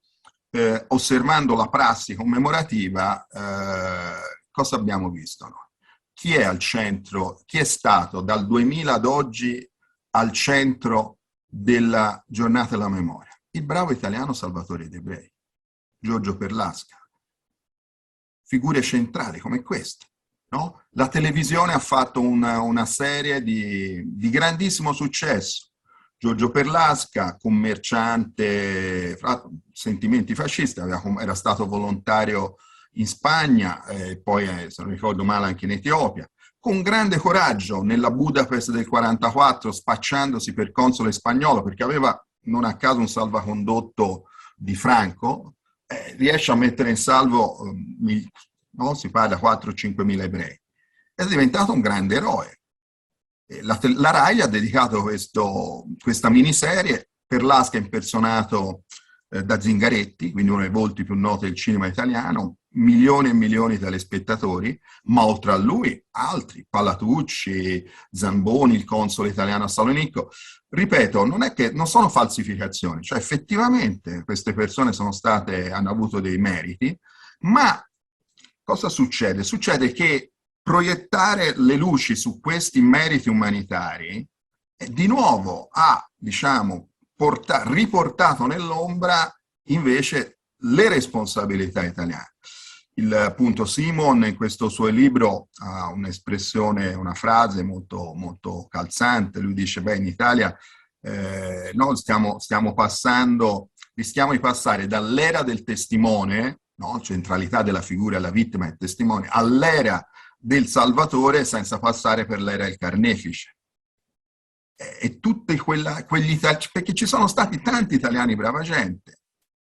osservando la prassi commemorativa, cosa abbiamo visto noi? chi è al centro, chi è stato dal 2000 ad oggi al centro della giornata della memoria? Il bravo italiano Salvatore De Brei, Giorgio Perlasca, figure centrali come queste. No? La televisione ha fatto una serie di grandissimo successo. Giorgio Perlasca, commerciante, fra sentimenti fascisti, era stato volontario in Spagna, poi se non ricordo male anche in Etiopia, con grande coraggio nella Budapest del 44, spacciandosi per console spagnolo, perché aveva non a caso un salvacondotto di Franco, riesce a mettere in salvo, no? Si parla 4-5 mila ebrei. È diventato un grande eroe. La Rai ha dedicato questa miniserie, Perlasca impersonato da Zingaretti, quindi uno dei volti più noti del cinema italiano, milioni e milioni di telespettatori, ma oltre a lui altri, Palatucci, Zamboni, il console italiano a Salonicco. Ripeto, non sono falsificazioni, cioè effettivamente queste persone hanno avuto dei meriti, ma cosa succede? Succede che proiettare le luci su questi meriti umanitari di nuovo ha, diciamo, riportato nell'ombra invece le responsabilità italiane. Appunto Simon in questo suo libro ha un'espressione, una frase molto, molto calzante. Lui dice, beh, in Italia no, rischiamo di passare dall'era del testimone, no, centralità della figura della vittima e testimone, all'era del Salvatore senza passare per l'era del carnefice. E tutti perché ci sono stati tanti italiani brava gente.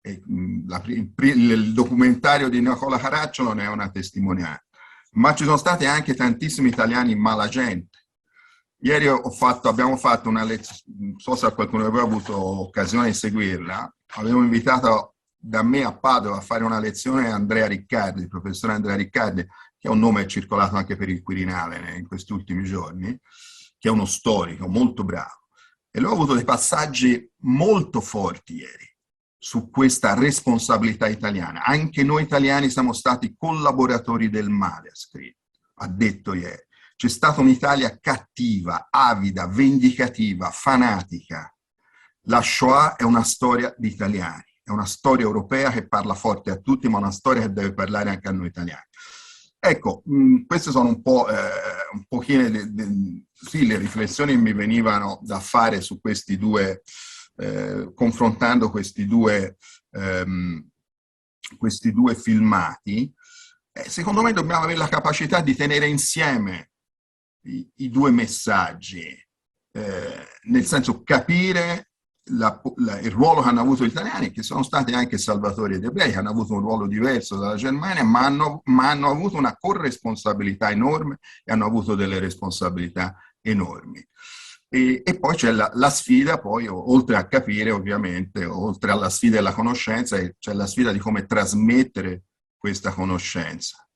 Il documentario di Nicola Caracciolo ne è una testimonianza, ma ci sono stati anche tantissimi italiani malagente. Ieri abbiamo fatto una lezione, non so se qualcuno aveva avuto occasione di seguirla, avevo invitato da me a Padova a fare una lezione Andrea Riccardi, il professore Andrea Riccardi, che è un nome circolato anche per il Quirinale in questi ultimi giorni, che è uno storico molto bravo. E lui ha avuto dei passaggi molto forti ieri su questa responsabilità italiana. Anche noi italiani siamo stati collaboratori del male, ha detto ieri. C'è stata un'Italia cattiva, avida, vendicativa, fanatica. La Shoah è una storia di italiani, è una storia europea che parla forte a tutti, ma una storia che deve parlare anche a noi italiani. Ecco, queste sono un pochino sì, le riflessioni che mi venivano da fare su questi due, confrontando questi due filmati. Secondo me dobbiamo avere la capacità di tenere insieme i due messaggi, nel senso capire il ruolo che hanno avuto gli italiani, che sono stati anche Salvatore De Brei, che hanno avuto un ruolo diverso dalla Germania, ma hanno avuto una corresponsabilità enorme e hanno avuto delle responsabilità enormi. E poi c'è la sfida, poi oltre a capire ovviamente, oltre alla sfida della conoscenza, c'è la sfida di come trasmettere questa conoscenza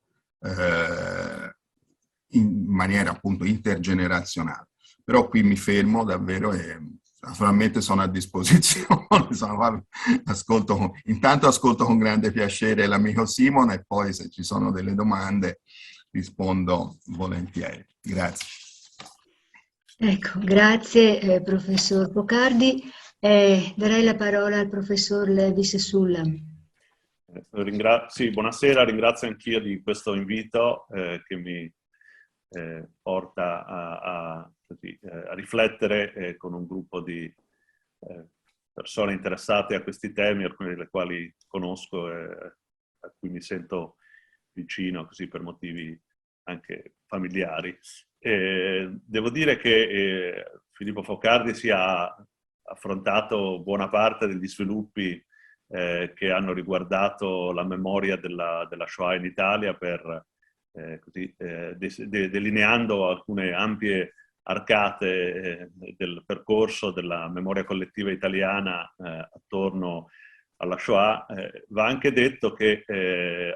in maniera appunto intergenerazionale. Però qui mi fermo davvero e naturalmente sono a disposizione, intanto ascolto con grande piacere l'amico Simon e poi se ci sono delle domande rispondo volentieri. Grazie. Ecco, grazie professor Focardi. Darei la parola al professor Levis Sulla. Sì, buonasera, ringrazio anch'io di questo invito che mi porta a riflettere con un gruppo di persone interessate a questi temi, alcune delle quali conosco e a cui mi sento vicino così per motivi anche familiari. Devo dire che Filippo Focardi si è affrontato buona parte degli sviluppi che hanno riguardato la memoria della Shoah in Italia delineando alcune ampie arcate del percorso della memoria collettiva italiana attorno alla Shoah. Va anche detto che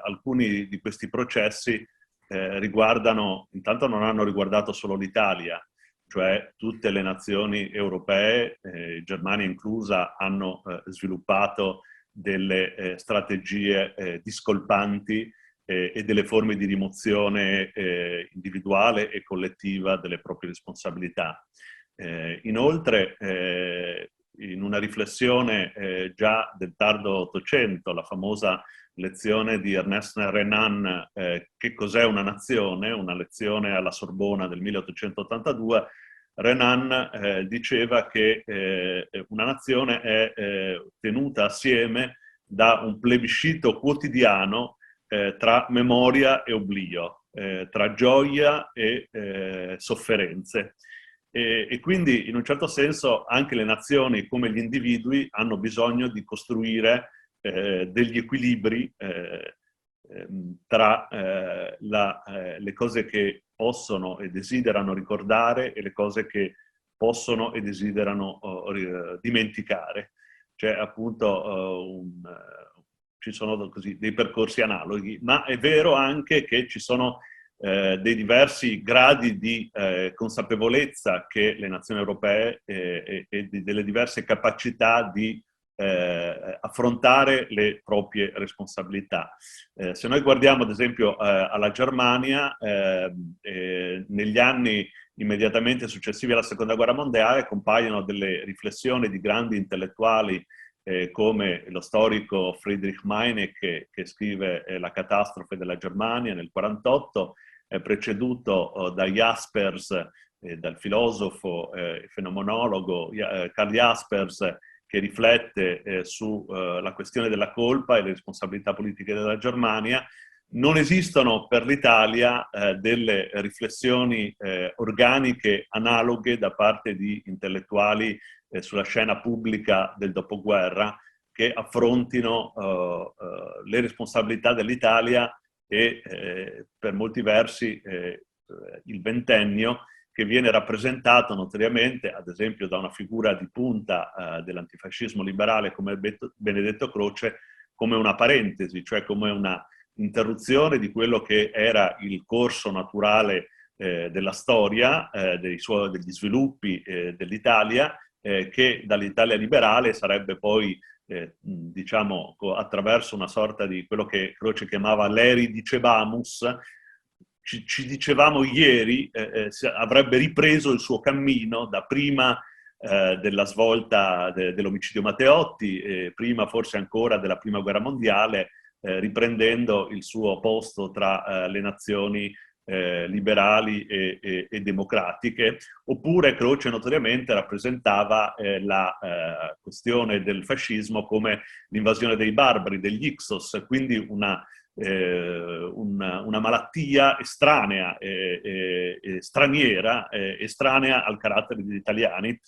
alcuni di questi processi intanto non hanno riguardato solo l'Italia, cioè tutte le nazioni europee, Germania inclusa, hanno sviluppato delle strategie discolpanti e delle forme di rimozione individuale e collettiva delle proprie responsabilità. Inoltre, in una riflessione già del tardo Ottocento, la famosa lezione di Ernest Renan, che cos'è una nazione, una lezione alla Sorbona del 1882, Renan diceva che una nazione è tenuta assieme da un plebiscito quotidiano tra memoria e oblio, tra gioia e sofferenze. E quindi in un certo senso anche le nazioni come gli individui hanno bisogno di costruire degli equilibri tra le cose che possono e desiderano ricordare e le cose che possono e desiderano dimenticare. C'è appunto ci sono così dei percorsi analoghi, ma è vero anche che ci sono dei diversi gradi di consapevolezza che le nazioni europee e delle diverse capacità di affrontare le proprie responsabilità. Se noi guardiamo ad esempio alla Germania, negli anni immediatamente successivi alla Seconda Guerra Mondiale compaiono delle riflessioni di grandi intellettuali come lo storico Friedrich Meinecke che scrive La catastrofe della Germania nel 1948, preceduto da Jaspers, dal filosofo e fenomenologo Karl Jaspers, che riflette sulla questione della colpa e le responsabilità politiche della Germania. Non esistono per l'Italia delle riflessioni organiche analoghe da parte di intellettuali sulla scena pubblica del dopoguerra che affrontino le responsabilità dell'Italia e per molti versi il ventennio che viene rappresentato notoriamente, ad esempio, da una figura di punta dell'antifascismo liberale come Benedetto Croce, come una parentesi, cioè come una interruzione di quello che era il corso naturale della storia, degli sviluppi dell'Italia, che dall'Italia liberale sarebbe poi, diciamo, attraverso una sorta di quello che Croce chiamava l'eri dicebamus, ci dicevamo ieri, avrebbe ripreso il suo cammino da prima della svolta dell'omicidio Matteotti, prima forse ancora della Prima Guerra Mondiale, riprendendo il suo posto tra le nazioni liberali e democratiche. Oppure Croce notoriamente rappresentava la questione del fascismo come l'invasione dei barbari, degli Ixos, quindi una malattia estranea, straniera, estranea al carattere degli italiani.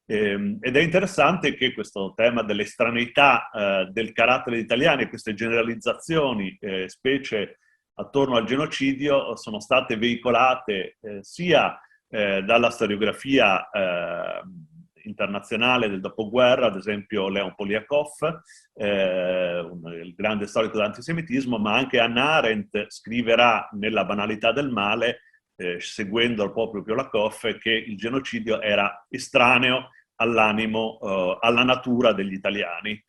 Ed è interessante che questo tema dell'estraneità del carattere degli italiani e queste generalizzazioni, specie attorno al genocidio, sono state veicolate sia dalla storiografia internazionale del dopoguerra, ad esempio Leon Poliakov, il grande storico dell'antisemitismo, ma anche Hannah Arendt scriverà nella Banalità del male, seguendo proprio Poliakov, che il genocidio era estraneo all'animo, alla natura degli italiani.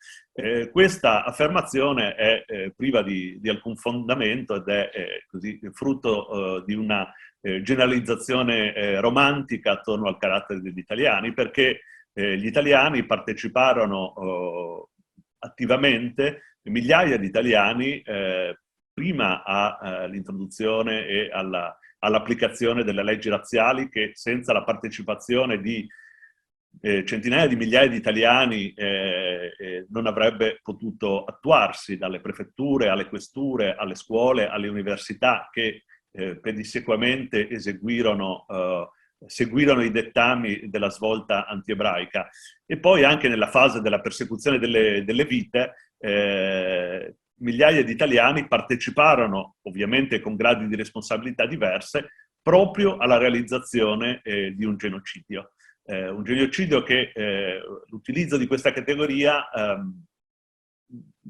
Questa affermazione è priva di alcun fondamento ed è così frutto di una generalizzazione romantica attorno al carattere degli italiani, perché gli italiani parteciparono attivamente, migliaia di italiani, prima all'introduzione e all'applicazione delle leggi razziali, che senza la partecipazione di centinaia di migliaia di italiani non avrebbe potuto attuarsi, dalle prefetture alle questure, alle scuole, alle università, che pedissequamente seguirono i dettami della svolta antiebraica. E poi anche nella fase della persecuzione delle vite, migliaia di italiani parteciparono, ovviamente con gradi di responsabilità diverse, proprio alla realizzazione di un genocidio. Un genocidio che l'utilizzo di questa categoria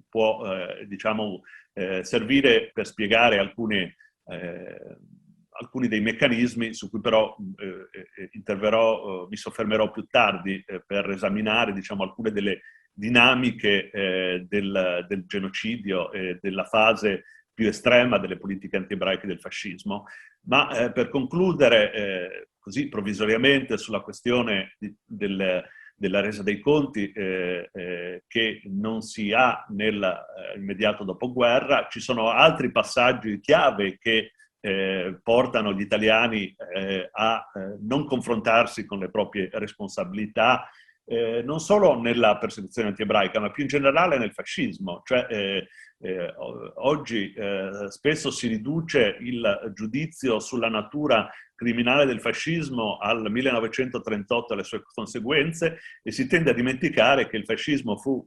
può, diciamo, servire per spiegare alcuni dei meccanismi su cui però mi soffermerò più tardi per esaminare, diciamo, alcune delle dinamiche del genocidio e della fase più estrema delle politiche anti-ebraiche del fascismo. Ma per concludere così provvisoriamente sulla questione della resa dei conti che non si ha nell'immediato dopoguerra, ci sono altri passaggi chiave che portano gli italiani a non confrontarsi con le proprie responsabilità, non solo nella persecuzione anti-ebraica, ma più in generale nel fascismo. Cioè, oggi spesso si riduce il giudizio sulla natura criminale del fascismo al 1938 e alle sue conseguenze, e si tende a dimenticare che il fascismo fu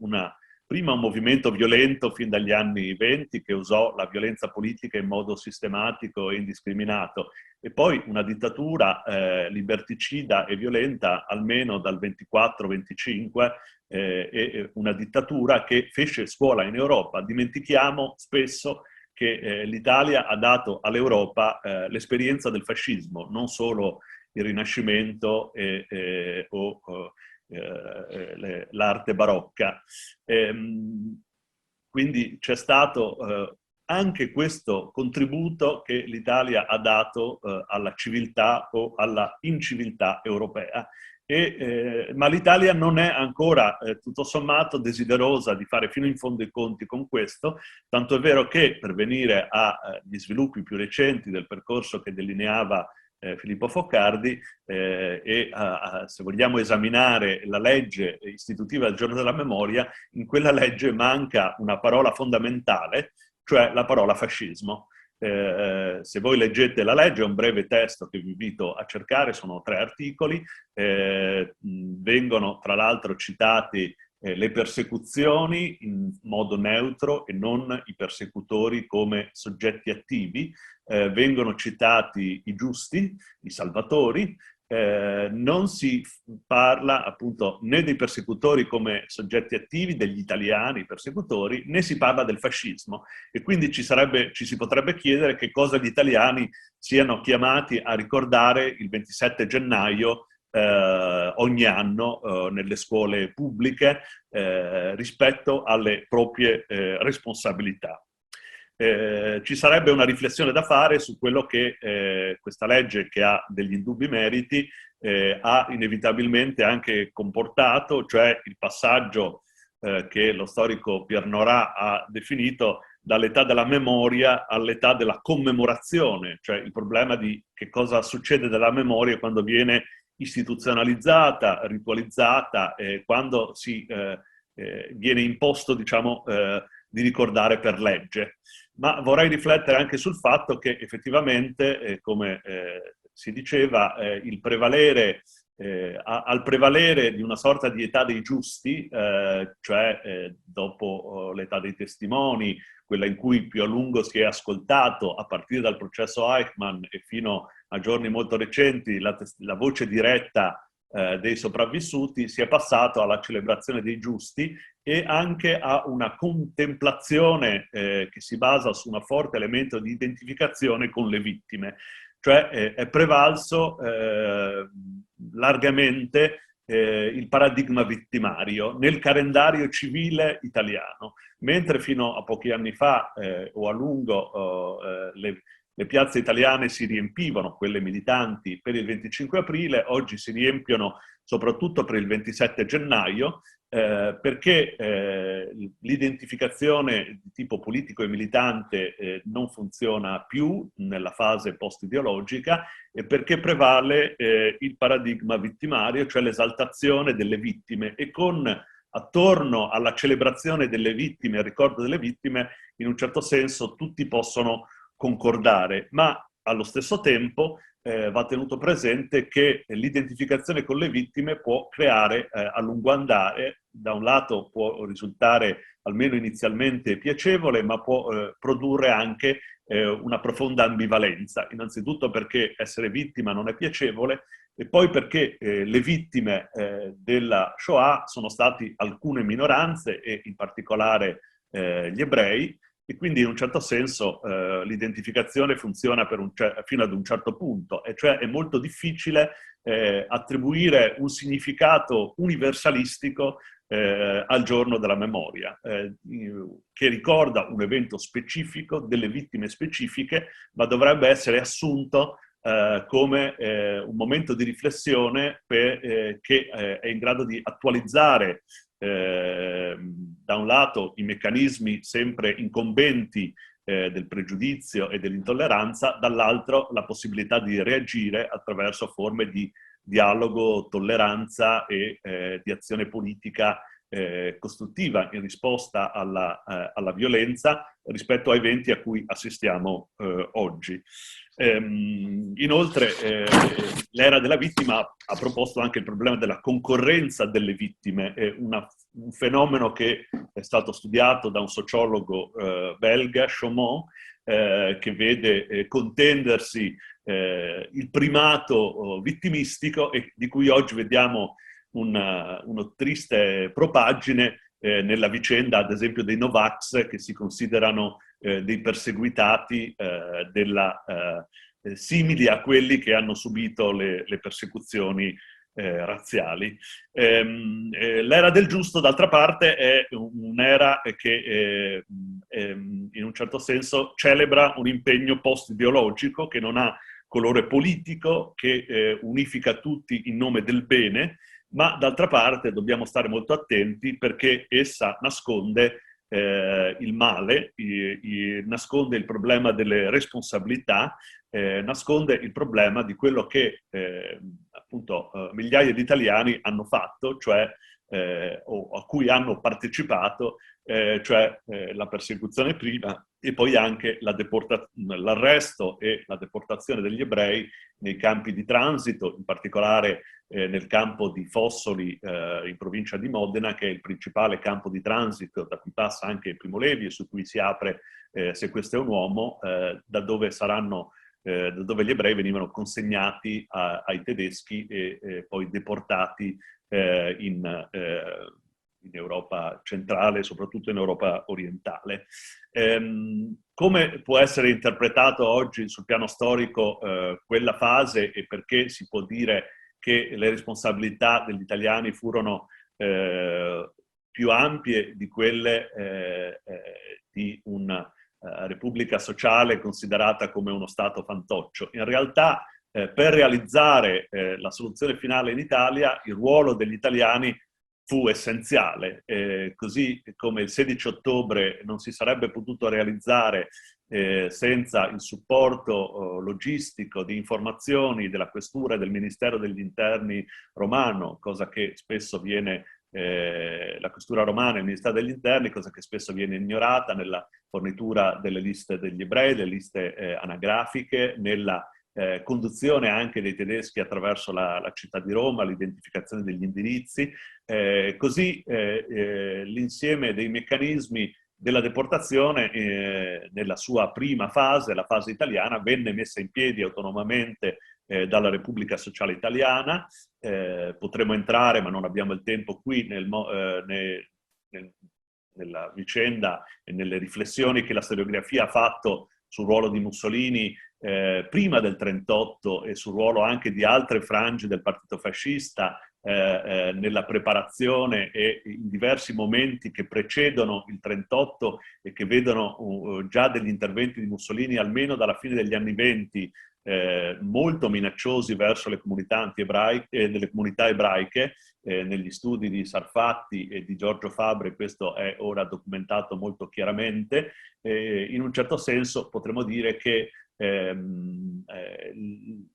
prima un movimento violento fin dagli anni 20 che usò la violenza politica in modo sistematico e indiscriminato, e poi una dittatura liberticida e violenta almeno dal 24-25, e una dittatura che fece scuola in Europa. Dimentichiamo spesso che l'Italia ha dato all'Europa l'esperienza del fascismo, non solo il Rinascimento o l'arte barocca. Quindi c'è stato anche questo contributo che l'Italia ha dato alla civiltà o alla inciviltà europea. Ma l'Italia non è ancora, tutto sommato, desiderosa di fare fino in fondo i conti con questo, tanto è vero che, per venire agli sviluppi più recenti del percorso che delineava Filippo Foccardi, se vogliamo esaminare la legge istitutiva del Giorno della Memoria, in quella legge manca una parola fondamentale, cioè la parola fascismo. Se voi leggete la legge, è un breve testo che vi invito a cercare, sono 3 articoli, vengono tra l'altro citati le persecuzioni in modo neutro e non i persecutori come soggetti attivi, vengono citati i giusti, i salvatori, non si parla appunto né dei persecutori come soggetti attivi, degli italiani persecutori, né si parla del fascismo, e quindi ci si potrebbe chiedere che cosa gli italiani siano chiamati a ricordare il 27 gennaio ogni anno nelle scuole pubbliche rispetto alle proprie responsabilità. Ci sarebbe una riflessione da fare su quello che questa legge, che ha degli indubbi meriti, ha inevitabilmente anche comportato, cioè il passaggio che lo storico Pierre Nora ha definito dall'età della memoria all'età della commemorazione, cioè il problema di che cosa succede della memoria quando viene istituzionalizzata, ritualizzata, quando viene imposto, diciamo, di ricordare per legge. Ma vorrei riflettere anche sul fatto che effettivamente, come si diceva, al prevalere di una sorta di età dei giusti, cioè dopo l'età dei testimoni, quella in cui più a lungo si è ascoltato, a partire dal processo Eichmann e fino a giorni molto recenti, la voce diretta dei sopravvissuti, si è passato alla celebrazione dei giusti e anche a una contemplazione che si basa su un forte elemento di identificazione con le vittime. Cioè è prevalso largamente il paradigma vittimario nel calendario civile italiano, mentre fino a pochi anni fa o a lungo le piazze italiane si riempivano, quelle militanti, per il 25 aprile, oggi si riempiono soprattutto per il 27 gennaio, perché l'identificazione di tipo politico e militante non funziona più nella fase post-ideologica, e perché prevale il paradigma vittimario, cioè l'esaltazione delle vittime, e attorno alla celebrazione delle vittime, al ricordo delle vittime, in un certo senso tutti possono concordare, ma allo stesso tempo va tenuto presente che l'identificazione con le vittime può creare a lungo andare, da un lato può risultare almeno inizialmente piacevole, ma può produrre anche una profonda ambivalenza, innanzitutto perché essere vittima non è piacevole, e poi perché le vittime della Shoah sono stati alcune minoranze, e in particolare gli ebrei, e quindi in un certo senso l'identificazione funziona fino ad un certo punto, e cioè è molto difficile attribuire un significato universalistico al giorno della memoria, che ricorda un evento specifico, delle vittime specifiche, ma dovrebbe essere assunto come un momento di riflessione che è in grado di attualizzare da un lato i meccanismi sempre incombenti del pregiudizio e dell'intolleranza, dall'altro la possibilità di reagire attraverso forme di dialogo, tolleranza e di azione politica costruttiva in risposta alla violenza rispetto a eventi a cui assistiamo oggi. Inoltre l'era della vittima ha proposto anche il problema della concorrenza delle vittime, un fenomeno che è stato studiato da un sociologo belga, Chaumont, che vede contendersi il primato vittimistico e di cui oggi vediamo uno triste propaggine nella vicenda, ad esempio, dei Novax, che si considerano dei perseguitati simili a quelli che hanno subito le persecuzioni razziali. L'era del giusto, d'altra parte, è un'era che in un certo senso celebra un impegno post-ideologico che non ha colore politico, che unifica tutti in nome del bene, ma d'altra parte dobbiamo stare molto attenti perché essa nasconde il male, nasconde il problema delle responsabilità, nasconde il problema di quello che appunto migliaia di italiani hanno fatto, cioè o a cui hanno partecipato, cioè la persecuzione prima e poi anche l'arresto e la deportazione degli ebrei nei campi di transito, in particolare nel campo di Fossoli in provincia di Modena, che è il principale campo di transito da cui passa anche Primo Levi e su cui si apre Se questo è un uomo, da dove gli ebrei venivano consegnati ai tedeschi e poi deportati in Europa centrale, soprattutto in Europa orientale. Come può essere interpretato oggi sul piano storico quella fase e perché si può dire che le responsabilità degli italiani furono più ampie di quelle di una repubblica sociale considerata come uno stato fantoccio? In realtà, per realizzare la soluzione finale in Italia, il ruolo degli italiani fu essenziale, così come il 16 ottobre non si sarebbe potuto realizzare senza il supporto logistico di informazioni della Questura e del Ministero degli Interni romano, cosa che spesso viene, la Questura romana e il Ministero degli Interni, cosa che spesso viene ignorata nella fornitura delle liste degli ebrei, delle liste anagrafiche, nella conduzione anche dei tedeschi attraverso la città di Roma, l'identificazione degli indirizzi. Così l'insieme dei meccanismi della deportazione nella sua prima fase, la fase italiana, venne messa in piedi autonomamente dalla Repubblica Sociale Italiana. Potremo entrare, ma non abbiamo il tempo qui, nella vicenda e nelle riflessioni che la storiografia ha fatto sul ruolo di Mussolini prima del 1938 e sul ruolo anche di altre frange del partito fascista nella preparazione e in diversi momenti che precedono il 1938 e che vedono già degli interventi di Mussolini almeno dalla fine degli anni 20 molto minacciosi verso le comunità anti-ebraiche, delle comunità ebraiche. Negli studi di Sarfatti e di Giorgio Fabre questo è ora documentato molto chiaramente. In un certo senso potremmo dire che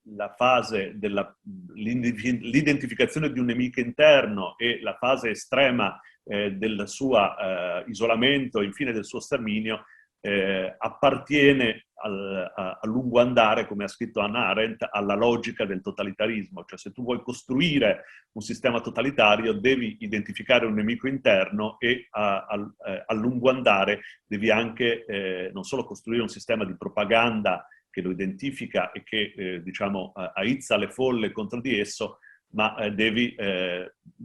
la fase dell'identificazione di un nemico interno e la fase estrema del suo isolamento e infine del suo sterminio appartiene a lungo andare, come ha scritto Hannah Arendt, alla logica del totalitarismo. Cioè, se tu vuoi costruire un sistema totalitario devi identificare un nemico interno e a lungo andare devi anche non solo costruire un sistema di propaganda che lo identifica e che diciamo aizza le folle contro di esso, ma devi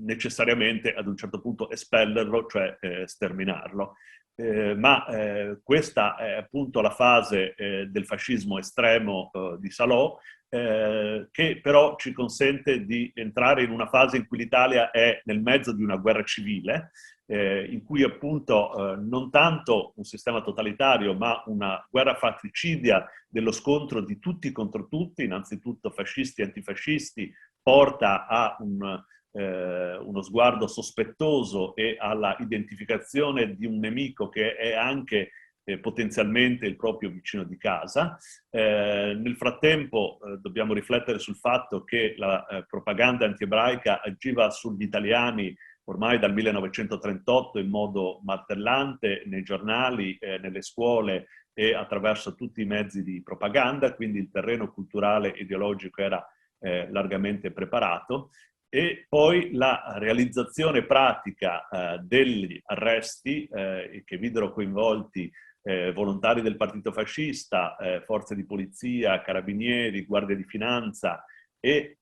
necessariamente ad un certo punto espellerlo, cioè sterminarlo. questa è appunto la fase del fascismo estremo di Salò, che però ci consente di entrare in una fase in cui l'Italia è nel mezzo di una guerra civile, in cui appunto non tanto un sistema totalitario, ma una guerra fratricidia dello scontro di tutti contro tutti, innanzitutto fascisti e antifascisti, porta a uno sguardo sospettoso e alla identificazione di un nemico che è anche potenzialmente il proprio vicino di casa. Nel frattempo dobbiamo riflettere sul fatto che la propaganda antiebraica agiva sugli italiani ormai dal 1938 in modo martellante nei giornali, nelle scuole e attraverso tutti i mezzi di propaganda, quindi il terreno culturale e ideologico era largamente preparato. E poi la realizzazione pratica degli arresti che videro coinvolti volontari del partito fascista, forze di polizia, carabinieri, guardia di finanza e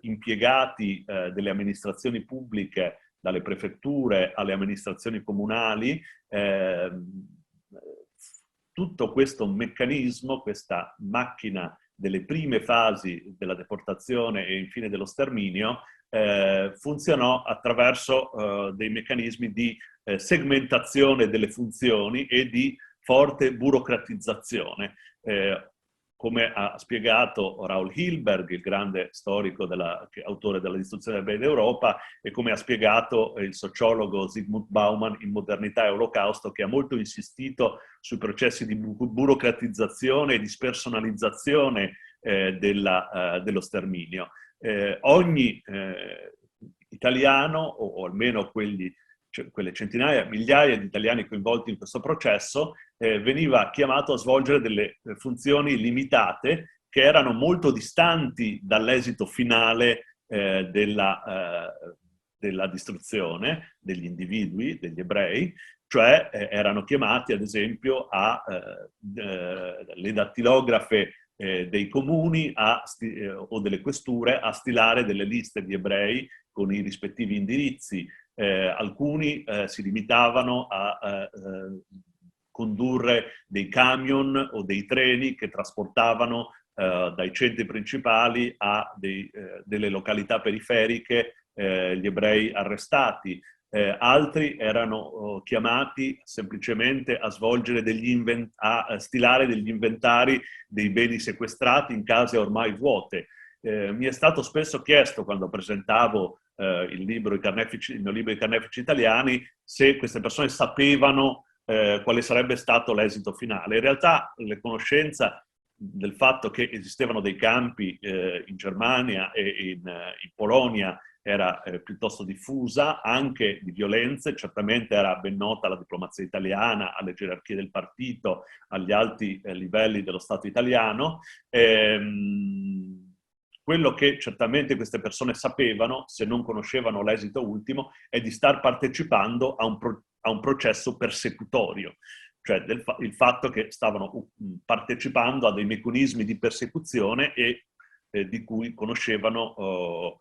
impiegati delle amministrazioni pubbliche, dalle prefetture alle amministrazioni comunali, tutto questo meccanismo, questa macchina delle prime fasi della deportazione e infine dello sterminio, funzionò attraverso dei meccanismi di segmentazione delle funzioni e di forte burocratizzazione. Come ha spiegato Raoul Hilberg, il grande storico autore della distruzione dei beni d'Europa, e come ha spiegato il sociologo Zygmunt Bauman in Modernità e Olocausto, che ha molto insistito sui processi di burocratizzazione e di spersonalizzazione dello sterminio. Ogni italiano, o almeno quelle centinaia, migliaia di italiani coinvolti in questo processo, veniva chiamato a svolgere delle funzioni limitate che erano molto distanti dall'esito finale della distruzione degli individui, degli ebrei, cioè erano chiamati ad esempio le dattilografe dei comuni o delle questure a stilare delle liste di ebrei con i rispettivi indirizzi. Alcuni si limitavano a condurre dei camion o dei treni che trasportavano dai centri principali a delle località periferiche gli ebrei arrestati. Altri erano chiamati semplicemente a svolgere a stilare degli inventari dei beni sequestrati in case ormai vuote. Mi è stato spesso chiesto, quando presentavo il mio libro I carnefici italiani, se queste persone sapevano quale sarebbe stato l'esito finale. In realtà la conoscenza del fatto che esistevano dei campi in Germania e in Polonia era piuttosto diffusa, anche di violenze. Certamente era ben nota alla diplomazia italiana, alle gerarchie del partito, agli alti livelli dello Stato italiano. Quello che certamente queste persone sapevano, se non conoscevano l'esito ultimo, è di star partecipando a un processo persecutorio, cioè il fatto che stavano partecipando a dei meccanismi di persecuzione e di cui conoscevano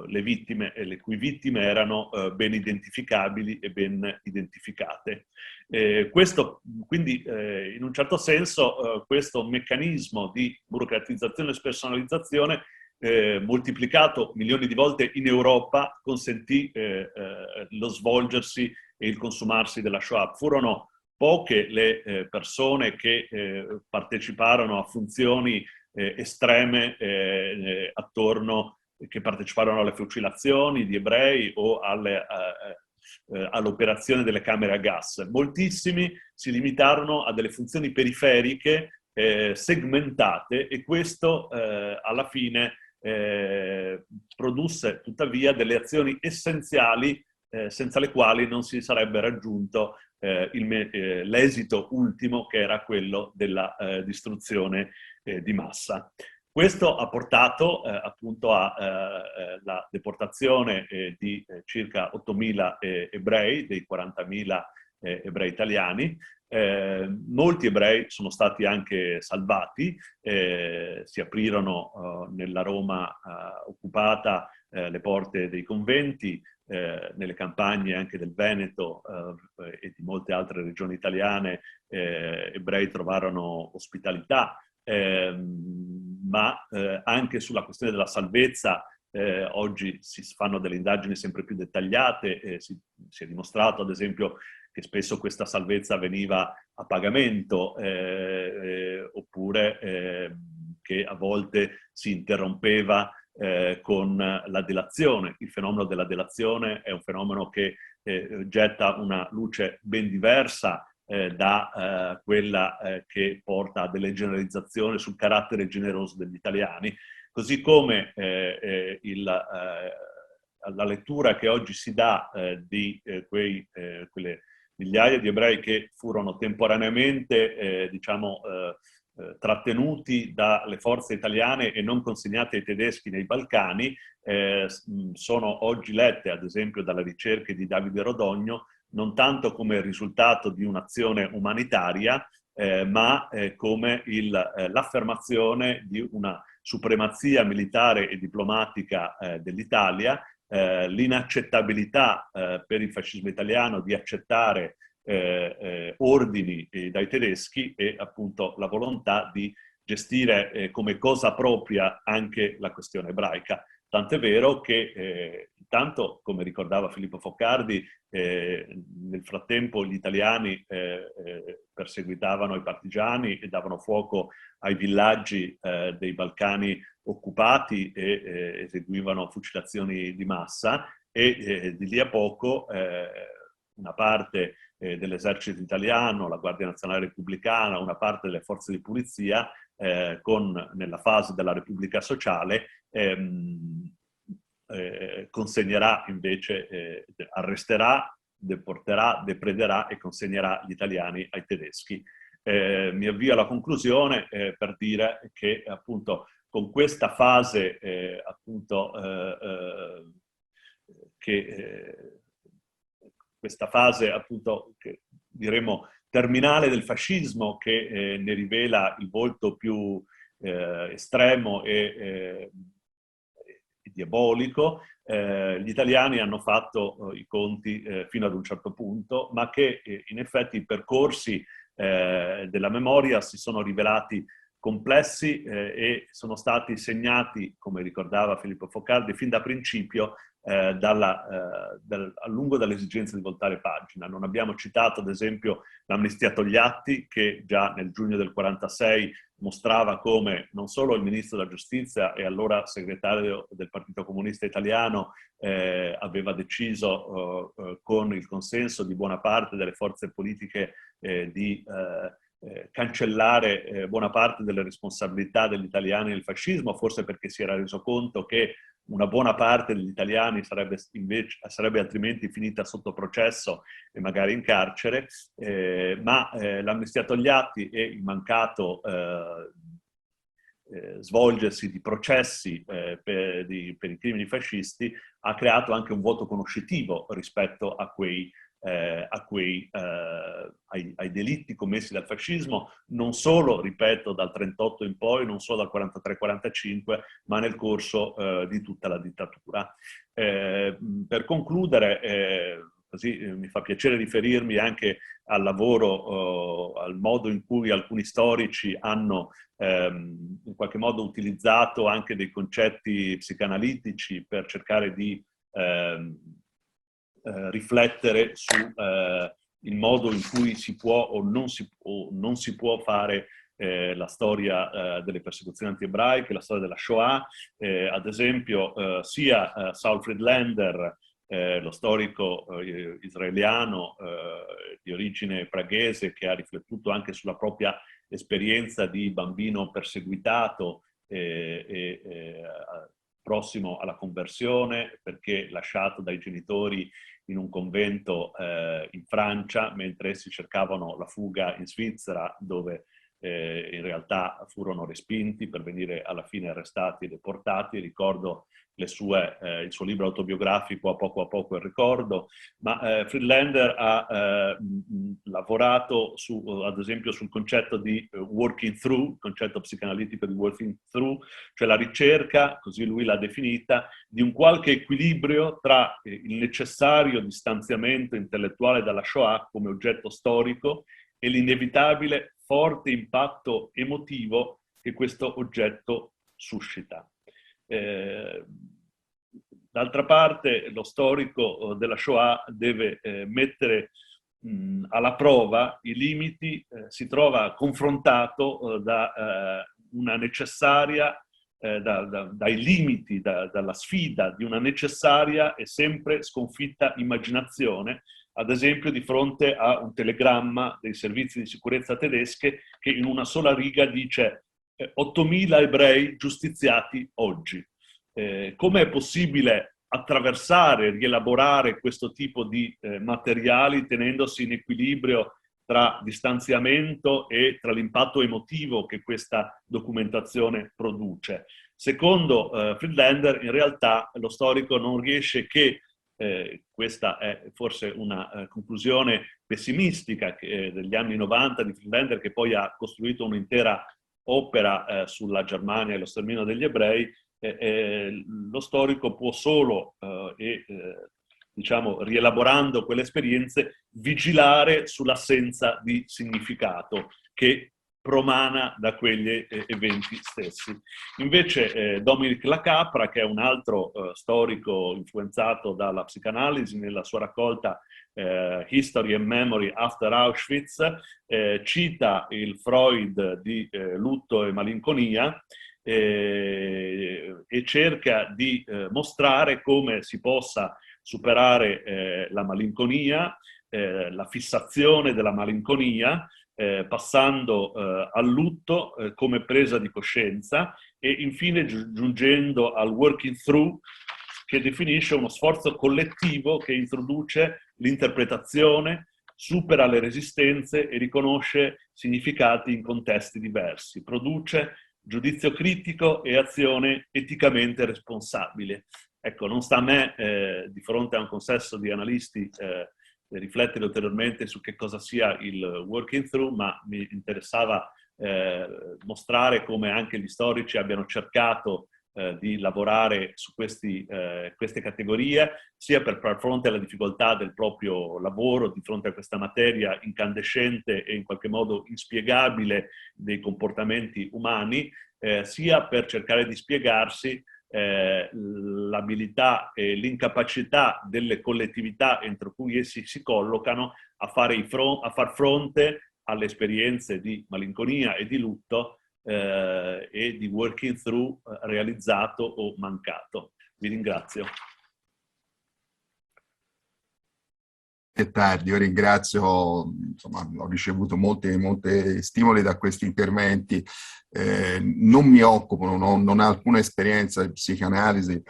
le vittime, e le cui vittime erano ben identificabili e ben identificate. Questo, quindi, in un certo senso, questo meccanismo di burocratizzazione e spersonalizzazione, moltiplicato milioni di volte in Europa, consentì lo svolgersi e il consumarsi della Shoah. Furono poche le persone che parteciparono a funzioni estreme che parteciparono alle fucilazioni di ebrei o all'operazione delle camere a gas. Moltissimi si limitarono a delle funzioni periferiche segmentate, e questo alla fine produsse tuttavia delle azioni essenziali senza le quali non si sarebbe raggiunto l'esito ultimo, che era quello della distruzione di massa. Questo ha portato appunto alla deportazione di circa 8.000 ebrei, dei 40.000 ebrei italiani. Molti ebrei sono stati anche salvati, si aprirono nella Roma occupata le porte dei conventi, nelle campagne anche del Veneto e di molte altre regioni italiane ebrei trovarono ospitalità, ma anche sulla questione della salvezza oggi si fanno delle indagini sempre più dettagliate, si è dimostrato ad esempio che spesso questa salvezza avveniva a pagamento oppure che a volte si interrompeva con la delazione. Il fenomeno della delazione è un fenomeno che getta una luce ben diversa da quella che porta a delle generalizzazioni sul carattere generoso degli italiani, così come la lettura che oggi si dà di quelle migliaia di ebrei che furono temporaneamente diciamo, trattenuti dalle forze italiane e non consegnati ai tedeschi nei Balcani, sono oggi lette, ad esempio, dalle ricerche di Davide Rodogno, non tanto come risultato di un'azione umanitaria, ma come l'affermazione di una supremazia militare e diplomatica dell'Italia, l'inaccettabilità per il fascismo italiano di accettare ordini dai tedeschi e appunto la volontà di gestire come cosa propria anche la questione ebraica. Tant'è vero che, intanto, come ricordava Filippo Foccardi, nel frattempo gli italiani perseguitavano i partigiani e davano fuoco ai villaggi dei Balcani occupati e eseguivano fucilazioni di massa e di lì a poco una parte dell'esercito italiano, la Guardia Nazionale Repubblicana, una parte delle forze di polizia, nella fase della Repubblica Sociale, consegnerà invece, arresterà, deporterà, deprederà e consegnerà gli italiani ai tedeschi. Mi avvio alla conclusione per dire che appunto con questa fase appunto questa fase appunto che diremo terminale del fascismo, che ne rivela il volto più estremo e diabolico, gli italiani hanno fatto i conti fino ad un certo punto, ma che in effetti i percorsi della memoria si sono rivelati complessi e sono stati segnati, come ricordava Filippo Foccardi, fin da principio a lungo dall'esigenza di voltare pagina. Non abbiamo citato, ad esempio, l'amnistia Togliatti, che già nel giugno del 1946 mostrava come non solo il ministro della giustizia e allora segretario del Partito Comunista Italiano aveva deciso con il consenso di buona parte delle forze politiche di cancellare buona parte delle responsabilità degli italiani nel fascismo, forse perché si era reso conto che una buona parte degli italiani sarebbe altrimenti finita sotto processo e magari in carcere, ma l'amnistia Togliatti e il mancato svolgersi di processi per i crimini fascisti ha creato anche un vuoto conoscitivo rispetto ai delitti commessi dal fascismo, non solo, ripeto, dal 1938 in poi, non solo dal 1943-1945, ma nel corso di tutta la dittatura. Per concludere, così mi fa piacere riferirmi anche al lavoro, al modo in cui alcuni storici hanno in qualche modo utilizzato anche dei concetti psicanalitici per cercare di riflettere su il modo in cui si può o non si può fare la storia delle persecuzioni anti-ebraiche, la storia della Shoah. Ad esempio, sia Saul Friedlander, lo storico israeliano di origine praghese, che ha riflettuto anche sulla propria esperienza di bambino perseguitato prossimo alla conversione, perché lasciato dai genitori in un convento in Francia, mentre essi cercavano la fuga in Svizzera, dove in realtà furono respinti per venire alla fine arrestati e deportati. Ricordo il suo libro autobiografico A poco il ricordo, ma Friedlander ha lavorato ad esempio sul concetto di working through, il concetto psicanalitico di working through, cioè la ricerca, così lui l'ha definita, di un qualche equilibrio tra il necessario distanziamento intellettuale dalla Shoah come oggetto storico e l'inevitabile forte impatto emotivo che questo oggetto suscita. D'altra parte, lo storico della Shoah deve mettere alla prova i limiti, si trova confrontato da una necessaria, dai limiti, dalla sfida di una necessaria e sempre sconfitta immaginazione, ad esempio di fronte a un telegramma dei servizi di sicurezza tedesche che in una sola riga dice 8.000 ebrei giustiziati oggi. Come è possibile attraversare, rielaborare questo tipo di materiali tenendosi in equilibrio tra distanziamento e tra l'impatto emotivo che questa documentazione produce? Secondo Friedlander, in realtà lo storico non riesce che, questa è forse una conclusione pessimistica degli anni 90 di Friedlander, che poi ha costruito un'intera opera sulla Germania e lo sterminio degli ebrei, lo storico può solo, diciamo, rielaborando quelle esperienze, vigilare sull'assenza di significato che promana da quegli eventi stessi. Invece Dominic Lacapra, che è un altro storico influenzato dalla psicanalisi, nella sua raccolta History and Memory After Auschwitz, cita il Freud di lutto e malinconia, e cerca di mostrare come si possa superare la malinconia, la fissazione della malinconia, passando al lutto come presa di coscienza e infine giungendo al working through, che definisce uno sforzo collettivo che introduce l'interpretazione, supera le resistenze e riconosce significati in contesti diversi, produce giudizio critico e azione eticamente responsabile. Ecco, non sta a me, di fronte a un consesso di analisti, riflettere ulteriormente su che cosa sia il working through, ma mi interessava mostrare come anche gli storici abbiano cercato di lavorare su queste categorie, sia per far fronte alla difficoltà del proprio lavoro di fronte a questa materia incandescente e in qualche modo inspiegabile dei comportamenti umani, sia per cercare di spiegarsi l'abilità e l'incapacità delle collettività entro cui essi si collocano a far fronte alle esperienze di malinconia e di lutto e di working through realizzato o mancato. Vi ringrazio. È tardi, io ringrazio, insomma, ho ricevuto molti stimoli da questi interventi. Non mi occupo, non ho alcuna esperienza di psicanalisi,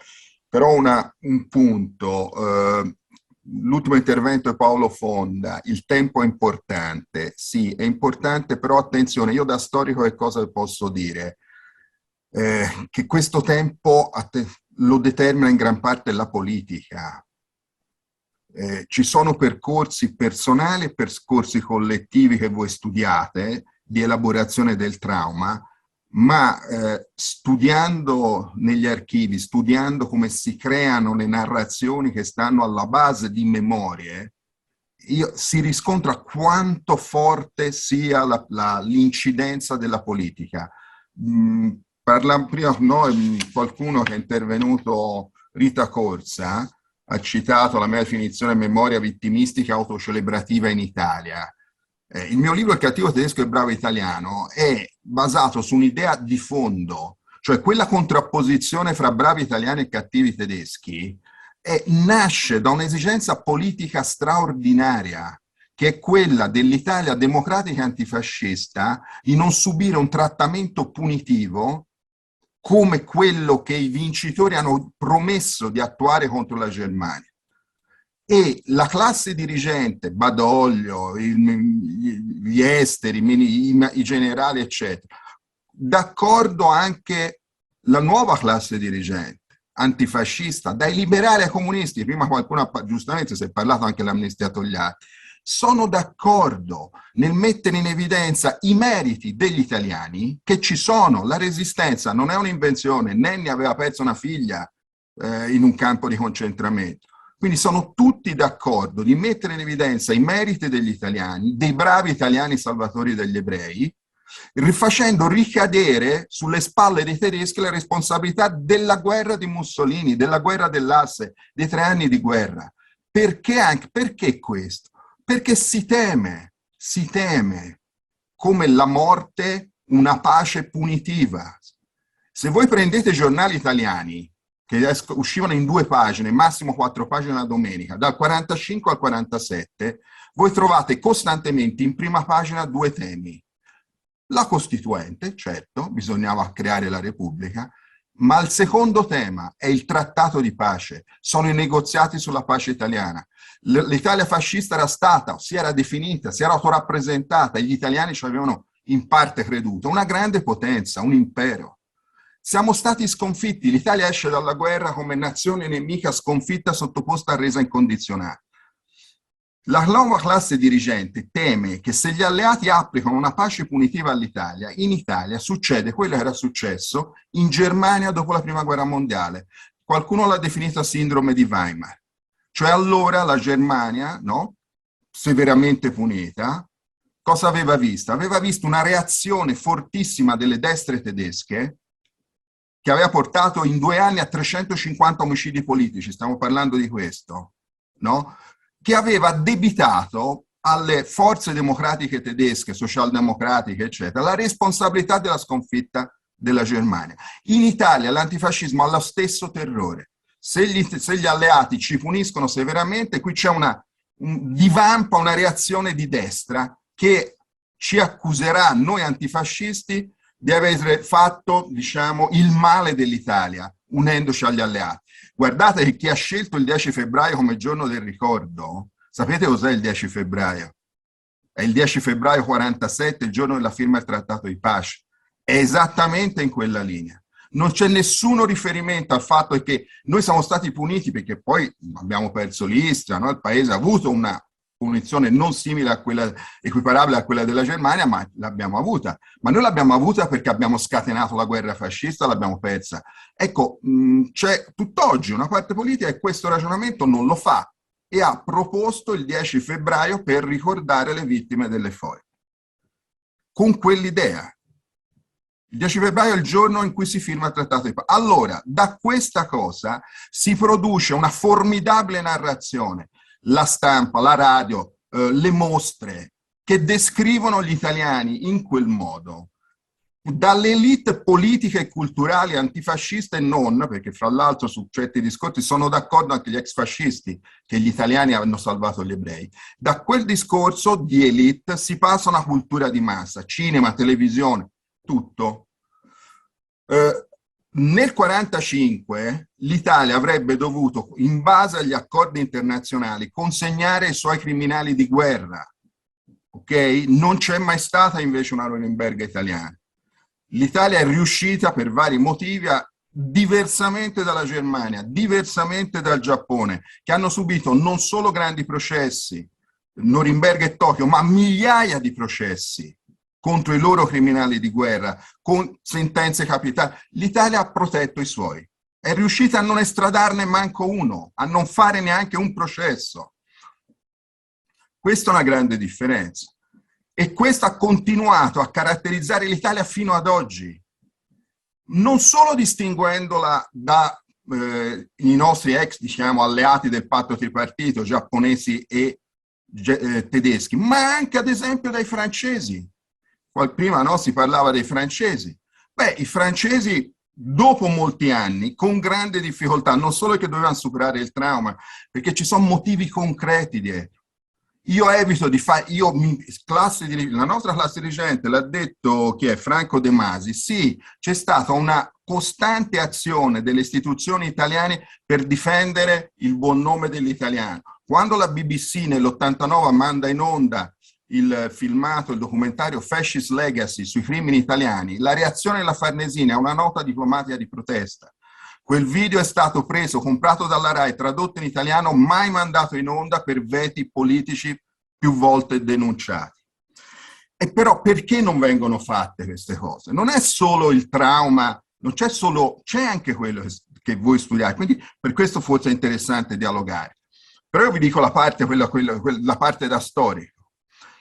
però un punto, l'ultimo intervento di Paolo Fonda, il tempo è importante, sì, è importante, però attenzione, io da storico che cosa posso dire? Che questo tempo lo determina in gran parte la politica. Ci sono percorsi personali e percorsi collettivi che voi studiate di elaborazione del trauma, ma studiando negli archivi, studiando come si creano le narrazioni che stanno alla base di memorie, si riscontra quanto forte sia l'incidenza della politica. Prima qualcuno che è intervenuto, Rita Corsa, ha citato la mia definizione memoria vittimistica autocelebrativa in Italia. Il mio libro Il cattivo tedesco e il bravo italiano è basato su un'idea di fondo, cioè quella contrapposizione fra bravi italiani e cattivi tedeschi nasce da un'esigenza politica straordinaria, che è quella dell'Italia democratica antifascista di non subire un trattamento punitivo come quello che i vincitori hanno promesso di attuare contro la Germania. e la classe dirigente, Badoglio, gli esteri, i generali, eccetera, d'accordo anche la nuova classe dirigente, antifascista, dai liberali ai comunisti, prima qualcuno giustamente si è parlato anche dell'amnistia Togliatti, sono d'accordo nel mettere in evidenza i meriti degli italiani che ci sono. La resistenza non è un'invenzione, Nenni aveva perso una figlia in un campo di concentramento. Quindi sono tutti d'accordo di mettere in evidenza i meriti degli italiani, dei bravi italiani salvatori degli ebrei, facendo ricadere sulle spalle dei tedeschi la responsabilità della guerra di Mussolini, della guerra dell'asse, dei 3 anni di guerra. Perché questo? Perché si teme come la morte una pace punitiva. Se voi prendete i giornali italiani, che uscivano in 2 pagine, massimo 4 pagine la domenica, dal 45 al 47, voi trovate costantemente in prima pagina 2 temi. La Costituente, certo, bisognava creare la Repubblica, ma il secondo tema è il trattato di pace, sono i negoziati sulla pace italiana. L'Italia fascista era stata, si era definita, si era autorappresentata, e gli italiani ci avevano in parte creduto, una grande potenza, un impero. Siamo stati sconfitti, l'Italia esce dalla guerra come nazione nemica sconfitta, sottoposta a resa incondizionata. La nuova classe dirigente teme che se gli alleati applicano una pace punitiva all'Italia, in Italia succede quello che era successo in Germania dopo la Prima Guerra Mondiale. Qualcuno l'ha definita sindrome di Weimar. Cioè allora la Germania, no, severamente punita, cosa aveva visto? Aveva visto una reazione fortissima delle destre tedesche che aveva portato in 2 anni a 350 omicidi politici, stiamo parlando di questo, no? Che aveva addebitato alle forze democratiche tedesche, socialdemocratiche, eccetera, la responsabilità della sconfitta della Germania. In Italia l'antifascismo ha lo stesso terrore. Se gli alleati ci puniscono severamente, qui c'è divampa una reazione di destra che ci accuserà, noi antifascisti, di aver fatto, diciamo, il male dell'Italia, unendoci agli alleati. Guardate che chi ha scelto il 10 febbraio come giorno del ricordo, sapete cos'è il 10 febbraio? È il 10 febbraio 47, il giorno della firma del trattato di pace. È esattamente in quella linea. Non c'è nessuno riferimento al fatto che noi siamo stati puniti perché poi abbiamo perso l'Istria, no? Il paese ha avuto una punizione non simile a quella, equiparabile a quella della Germania, ma l'abbiamo avuta. Ma noi l'abbiamo avuta perché abbiamo scatenato la guerra fascista, l'abbiamo persa. Ecco, c'è tutt'oggi una parte politica che questo ragionamento non lo fa e ha proposto il 10 febbraio per ricordare le vittime delle foibe. Con quell'idea. Il 10 febbraio è il giorno in cui si firma il trattato di pace. Allora, da questa cosa si produce una formidabile narrazione. La stampa, la radio, le mostre che descrivono gli italiani in quel modo, dalle elite politiche e culturali antifasciste e non, perché fra l'altro su certi discorsi sono d'accordo anche gli ex fascisti che gli italiani hanno salvato gli ebrei. Da quel discorso di elite si passa a una cultura di massa, cinema, televisione, tutto. Nel 1945 l'Italia avrebbe dovuto, in base agli accordi internazionali, consegnare i suoi criminali di guerra. Ok? Non c'è mai stata invece una Norimberga italiana. L'Italia è riuscita per vari motivi diversamente dalla Germania, diversamente dal Giappone, che hanno subito non solo grandi processi, Norimberga e Tokyo, ma migliaia di processi contro i loro criminali di guerra, con sentenze capitali. L'Italia ha protetto i suoi, è riuscita a non estradarne manco uno, a non fare neanche un processo. Questa è una grande differenza. E questo ha continuato a caratterizzare l'Italia fino ad oggi, non solo distinguendola dai nostri ex, diciamo, alleati del patto tripartito, giapponesi e tedeschi, ma anche ad esempio dai francesi. Prima no, si parlava dei francesi. Beh, i francesi dopo molti anni, con grande difficoltà, non solo che dovevano superare il trauma, perché ci sono motivi concreti dietro. Io evito di fare, la nostra classe dirigente, l'ha detto chi è, Franco De Masi, sì, c'è stata una costante azione delle istituzioni italiane per difendere il buon nome dell'italiano. Quando la BBC nell'89 manda in onda il filmato, il documentario Fascist Legacy sui crimini italiani, la reazione della Farnesini è una nota diplomatica di protesta. Quel video è stato preso, comprato dalla RAI, tradotto in italiano, mai mandato in onda per veti politici più volte denunciati. E però perché non vengono fatte queste cose? Non è solo il trauma, non c'è solo, c'è anche quello che voi studiate, quindi per questo forse è interessante dialogare. Però io vi dico la parte, la parte da storico.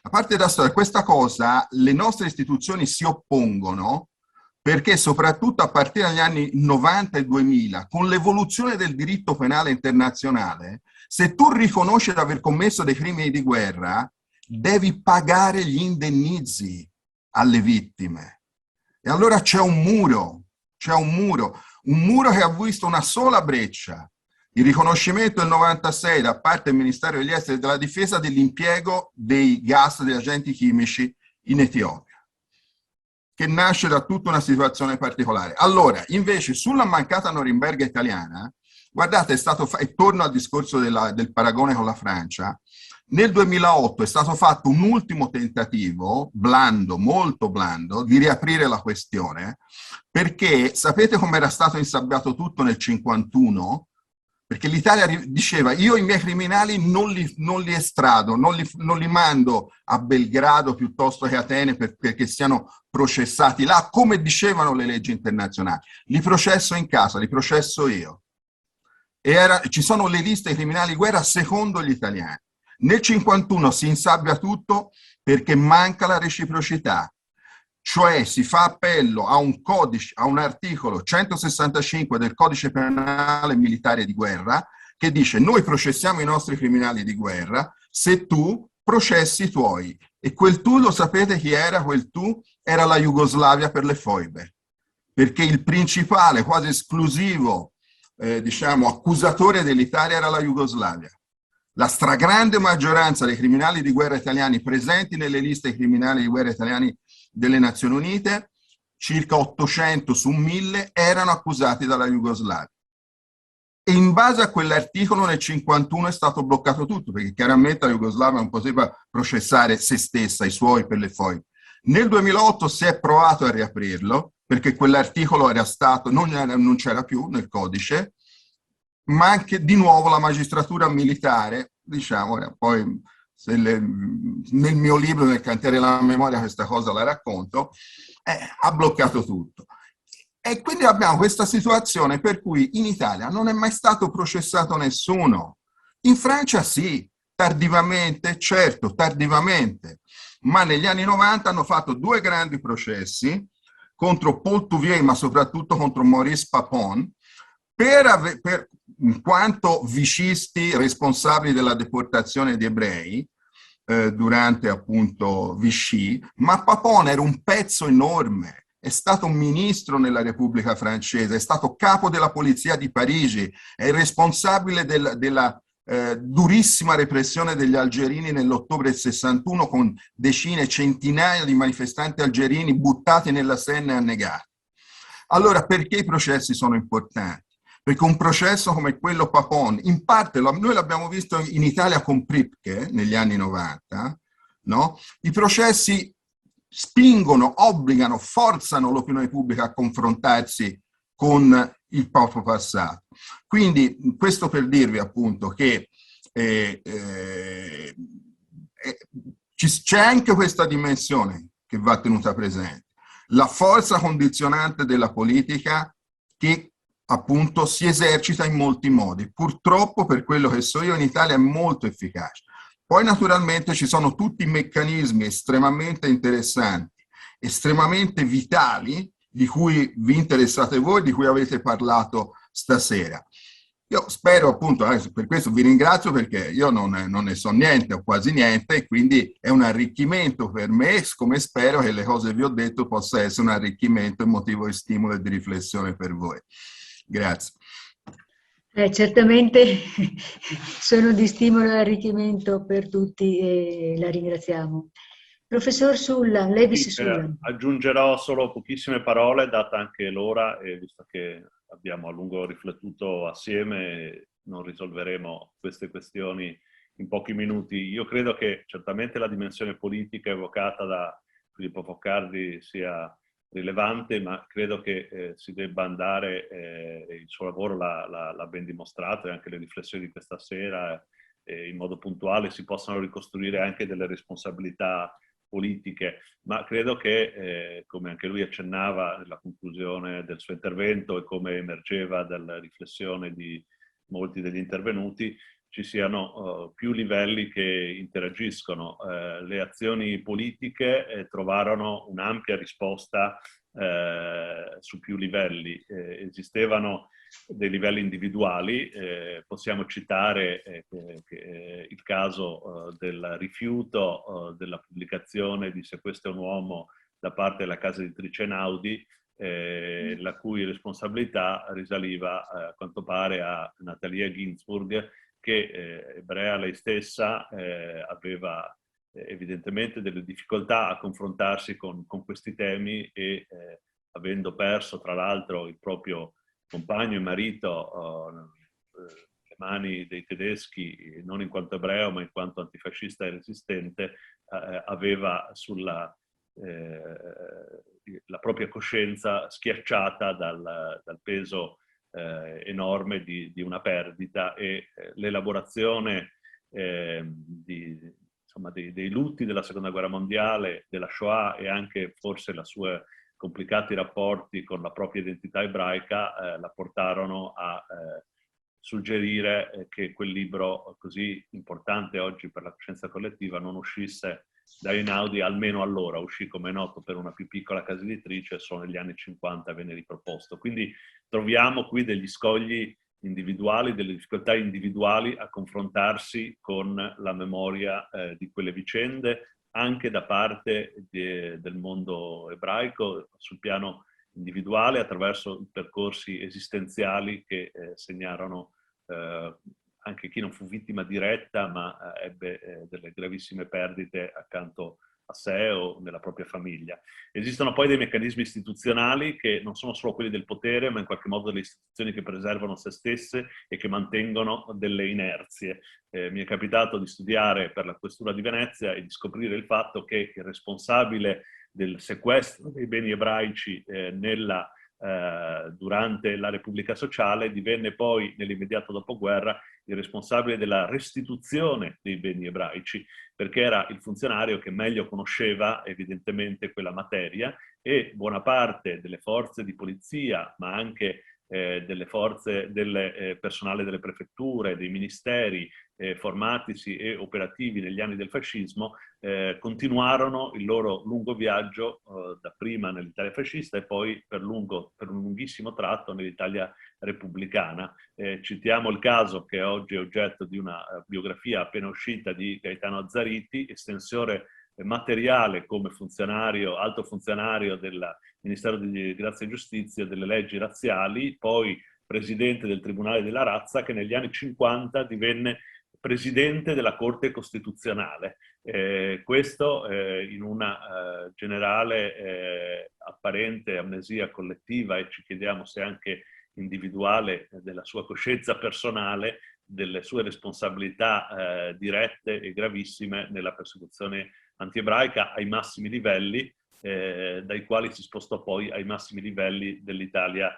La parte da storico, questa cosa, le nostre istituzioni si oppongono perché soprattutto a partire dagli anni 90 e 2000, con l'evoluzione del diritto penale internazionale, se tu riconosci di aver commesso dei crimini di guerra, devi pagare gli indennizi alle vittime. E allora c'è un muro che ha visto una sola breccia, il riconoscimento del 96 da parte del Ministero degli Esteri e della Difesa dell'impiego dei gas, degli agenti chimici in Etiopia, che nasce da tutta una situazione particolare. Allora, invece, sulla mancata Norimberga italiana, guardate, è stato e torno al discorso del paragone con la Francia, nel 2008 è stato fatto un ultimo tentativo, blando, molto blando, di riaprire la questione, perché sapete come era stato insabbiato tutto nel 1951? Perché l'Italia diceva, io i miei criminali non li estrado, non li mando a Belgrado piuttosto che a Atene perché siano processati là, come dicevano le leggi internazionali. Li processo in casa, li processo io. E ci sono le liste dei criminali di guerra secondo gli italiani. Nel 1951 si insabbia tutto perché manca la reciprocità. Cioè si fa appello a un codice, a un articolo 165 del codice penale militare di guerra che dice noi processiamo i nostri criminali di guerra se tu processi i tuoi. E quel tu, lo sapete chi era quel tu? Era la Jugoslavia per le foibe. Perché il principale, quasi esclusivo, diciamo, accusatore dell'Italia era la Jugoslavia. La stragrande maggioranza dei criminali di guerra italiani presenti nelle liste criminali di guerra italiani delle Nazioni Unite, circa 800 su 1000 erano accusati dalla Jugoslavia. E in base a quell'articolo nel 1951 è stato bloccato tutto, perché chiaramente la Jugoslavia non poteva processare se stessa, i suoi per le foibe. Nel 2008 si è provato a riaprirlo, perché quell'articolo era stato, non c'era più nel codice, ma anche di nuovo la magistratura militare, diciamo, poi nel mio libro, nel cantiere della memoria, questa cosa la racconto, ha bloccato tutto. E quindi abbiamo questa situazione per cui in Italia non è mai stato processato nessuno. In Francia sì, tardivamente, certo, tardivamente, ma negli anni 90 hanno fatto 2 grandi processi contro Paul Touvier, ma soprattutto contro Maurice Papon, in quanto vicisti responsabili della deportazione di ebrei durante appunto Vichy, ma Papon era un pezzo enorme, è stato un ministro nella Repubblica Francese, è stato capo della polizia di Parigi, è il responsabile della durissima repressione degli algerini nell'ottobre del 61 con decine, centinaia di manifestanti algerini buttati nella Senna e annegati. Allora perché i processi sono importanti? Perché un processo come quello Papon, in parte noi l'abbiamo visto in Italia con Pripke negli anni 90, no? I processi spingono, obbligano, forzano l'opinione pubblica a confrontarsi con il proprio passato. Quindi questo per dirvi appunto che c'è anche questa dimensione che va tenuta presente. La forza condizionante della politica che appunto si esercita in molti modi. Purtroppo, per quello che so io, in Italia è molto efficace. Poi naturalmente ci sono tutti i meccanismi estremamente interessanti, estremamente vitali, di cui vi interessate voi, di cui avete parlato stasera. Io spero appunto, per questo vi ringrazio perché io non ne so niente o quasi niente e quindi è un arricchimento per me, come spero che le cose che vi ho detto possa essere un arricchimento e motivo di stimolo e di riflessione per voi. Grazie. Certamente sono di stimolo e arricchimento per tutti e la ringraziamo. Professor Sullan, Levis Sì, Sullan. aggiungerò solo pochissime parole, data anche l'ora, e visto che abbiamo a lungo riflettuto assieme, non risolveremo queste questioni in pochi minuti. Io credo che certamente la dimensione politica evocata da Filippo Foccardi sia rilevante, ma credo che si debba andare, il suo lavoro l'ha ben dimostrato, e anche le riflessioni di questa sera in modo puntuale si possano ricostruire anche delle responsabilità politiche, ma credo che, come anche lui accennava nella conclusione del suo intervento e come emergeva dalla riflessione di molti degli intervenuti, ci siano più livelli che interagiscono. Le azioni politiche trovarono un'ampia risposta su più livelli. Esistevano dei livelli individuali, possiamo citare il caso del rifiuto della pubblicazione di Se questo è un uomo da parte della casa editrice Einaudi, la cui responsabilità risaliva a quanto pare a Natalia Ginzburg, che ebrea lei stessa aveva evidentemente delle difficoltà a confrontarsi con questi temi e avendo perso tra l'altro il proprio compagno e marito le mani dei tedeschi, non in quanto ebreo ma in quanto antifascista e resistente, aveva sulla la propria coscienza schiacciata dal peso enorme di una perdita, e l'elaborazione dei lutti della seconda guerra mondiale, della Shoah, e anche forse i suoi complicati rapporti con la propria identità ebraica la portarono a suggerire che quel libro così importante oggi per la coscienza collettiva non uscisse da Einaudi, almeno allora. Uscì, come è noto, per una più piccola casa editrice, solo negli anni 50 venne riproposto. Quindi troviamo qui degli scogli individuali, delle difficoltà individuali a confrontarsi con la memoria di quelle vicende, anche da parte del mondo ebraico, sul piano individuale, attraverso percorsi esistenziali che segnarono anche chi non fu vittima diretta, ma ebbe delle gravissime perdite accanto a sé o nella propria famiglia. Esistono poi dei meccanismi istituzionali che non sono solo quelli del potere, ma in qualche modo delle istituzioni che preservano se stesse e che mantengono delle inerzie. Mi è capitato di studiare per la Questura di Venezia e di scoprire il fatto che il responsabile del sequestro dei beni ebraici durante la Repubblica Sociale divenne poi, nell'immediato dopoguerra, il responsabile della restituzione dei beni ebraici, perché era il funzionario che meglio conosceva evidentemente quella materia, e buona parte delle forze di polizia, ma anche delle forze del personale delle prefetture, dei ministeri formatisi e operativi negli anni del fascismo, continuarono il loro lungo viaggio dapprima nell'Italia fascista e poi per un lunghissimo tratto nell'Italia repubblicana. Citiamo il caso che oggi è oggetto di una biografia appena uscita di Gaetano Azzariti, estensore materiale come funzionario, alto funzionario del Ministero di Grazia e Giustizia delle leggi razziali, poi presidente del Tribunale della Razza, che negli anni 50 divenne presidente della Corte Costituzionale. Questo in una generale apparente amnesia collettiva, e ci chiediamo se anche individuale, della sua coscienza personale, delle sue responsabilità dirette e gravissime nella persecuzione antiebraica ai massimi livelli, dai quali si spostò poi ai massimi livelli dell'Italia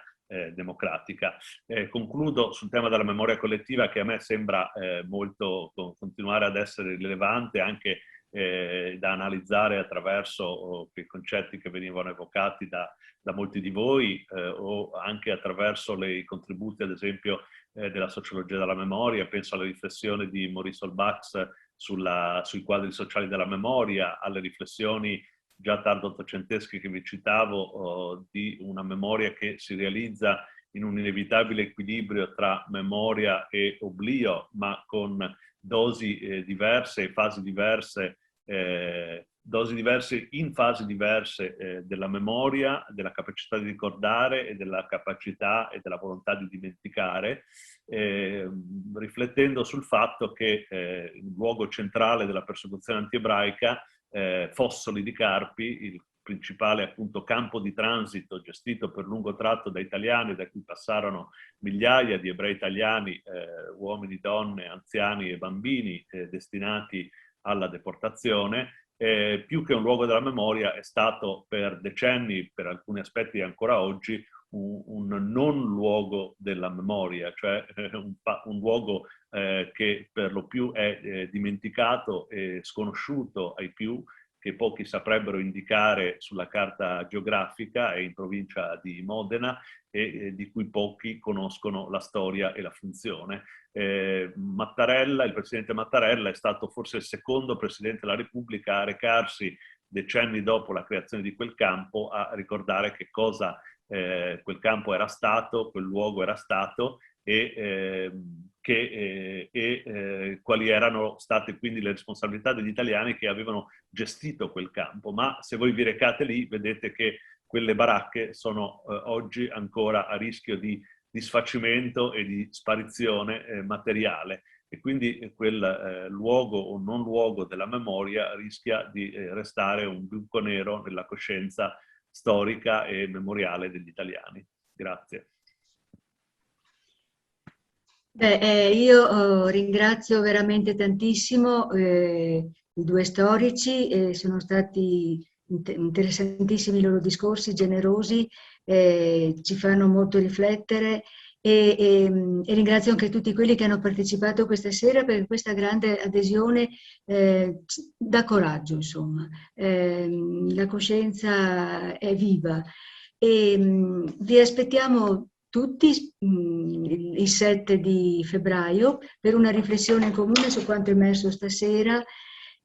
democratica. Concludo sul tema della memoria collettiva, che a me sembra molto continuare ad essere rilevante, anche da analizzare attraverso i concetti che venivano evocati da molti di voi, o anche attraverso i contributi, ad esempio, della sociologia della memoria. Penso alle riflessioni di Maurice Holbach sui quadri sociali della memoria, alle riflessioni già tardo ottocentesche che vi citavo, di una memoria che si realizza in un inevitabile equilibrio tra memoria e oblio, ma con dosi diverse e fasi diverse, in fasi diverse della memoria, della capacità di ricordare e della capacità e della volontà di dimenticare, riflettendo sul fatto che il luogo centrale della persecuzione antiebraica Fossoli di Carpi, il principale appunto campo di transito gestito per lungo tratto da italiani, da cui passarono migliaia di ebrei italiani, uomini, donne, anziani e bambini destinati alla deportazione. Più che un luogo della memoria è stato per decenni, per alcuni aspetti ancora oggi, un non luogo della memoria, cioè un luogo che per lo più è dimenticato e sconosciuto ai più, che pochi saprebbero indicare sulla carta geografica, è in provincia di Modena e di cui pochi conoscono la storia e la funzione. Mattarella, il presidente Mattarella, è stato forse il secondo presidente della Repubblica a recarsi decenni dopo la creazione di quel campo a ricordare che cosa quel campo era stato, quel luogo era stato e quali erano state quindi le responsabilità degli italiani che avevano gestito quel campo. Ma se voi vi recate lì vedete che quelle baracche sono oggi ancora a rischio di sfacimento e di sparizione materiale, e quindi quel luogo o non luogo della memoria rischia di restare un buco nero nella coscienza storica e memoriale degli italiani. Grazie. Io ringrazio veramente tantissimo i due storici, sono stati interessantissimi i loro discorsi, generosi, ci fanno molto riflettere e ringrazio anche tutti quelli che hanno partecipato questa sera, perché questa grande adesione dà coraggio, insomma. La coscienza è viva e vi aspettiamo tutti il 7 di febbraio per una riflessione in comune su quanto emerso stasera.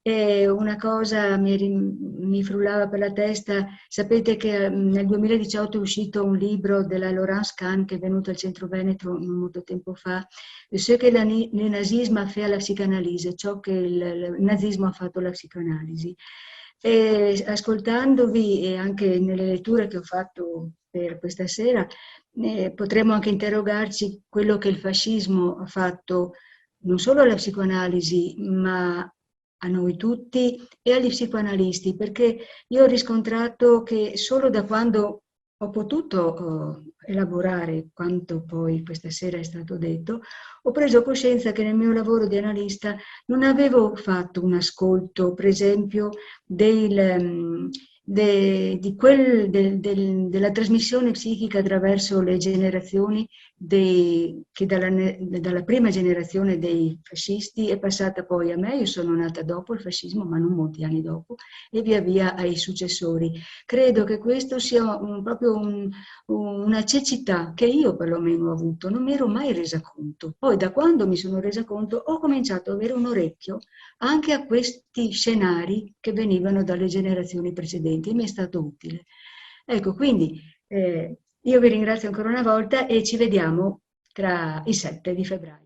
Una cosa mi frullava per la testa: sapete che nel 2018 è uscito un libro della Laurence Kahn, che è venuto al Centro Veneto non molto tempo fa, Ce que le nazisme a fait la psicanalisi, ciò che il nazismo ha fatto alla psicoanalisi. E ascoltandovi e anche nelle letture che ho fatto per questa sera, potremmo anche interrogarci quello che il fascismo ha fatto non solo alla psicoanalisi, ma a noi tutti e agli psicoanalisti, perché io ho riscontrato che solo da quando ho potuto elaborare quanto poi questa sera è stato detto, ho preso coscienza che nel mio lavoro di analista non avevo fatto un ascolto, per esempio, della trasmissione psichica attraverso le generazioni che dalla prima generazione dei fascisti è passata poi a me. Io sono nata dopo il fascismo, ma non molti anni dopo, e via via ai successori. Credo che questo sia proprio una cecità che io perlomeno ho avuto, non mi ero mai resa conto. Poi da quando mi sono resa conto ho cominciato ad avere un orecchio anche a questi scenari che venivano dalle generazioni precedenti, e mi è stato utile. Ecco, quindi io vi ringrazio ancora una volta e ci vediamo tra il 7 di febbraio.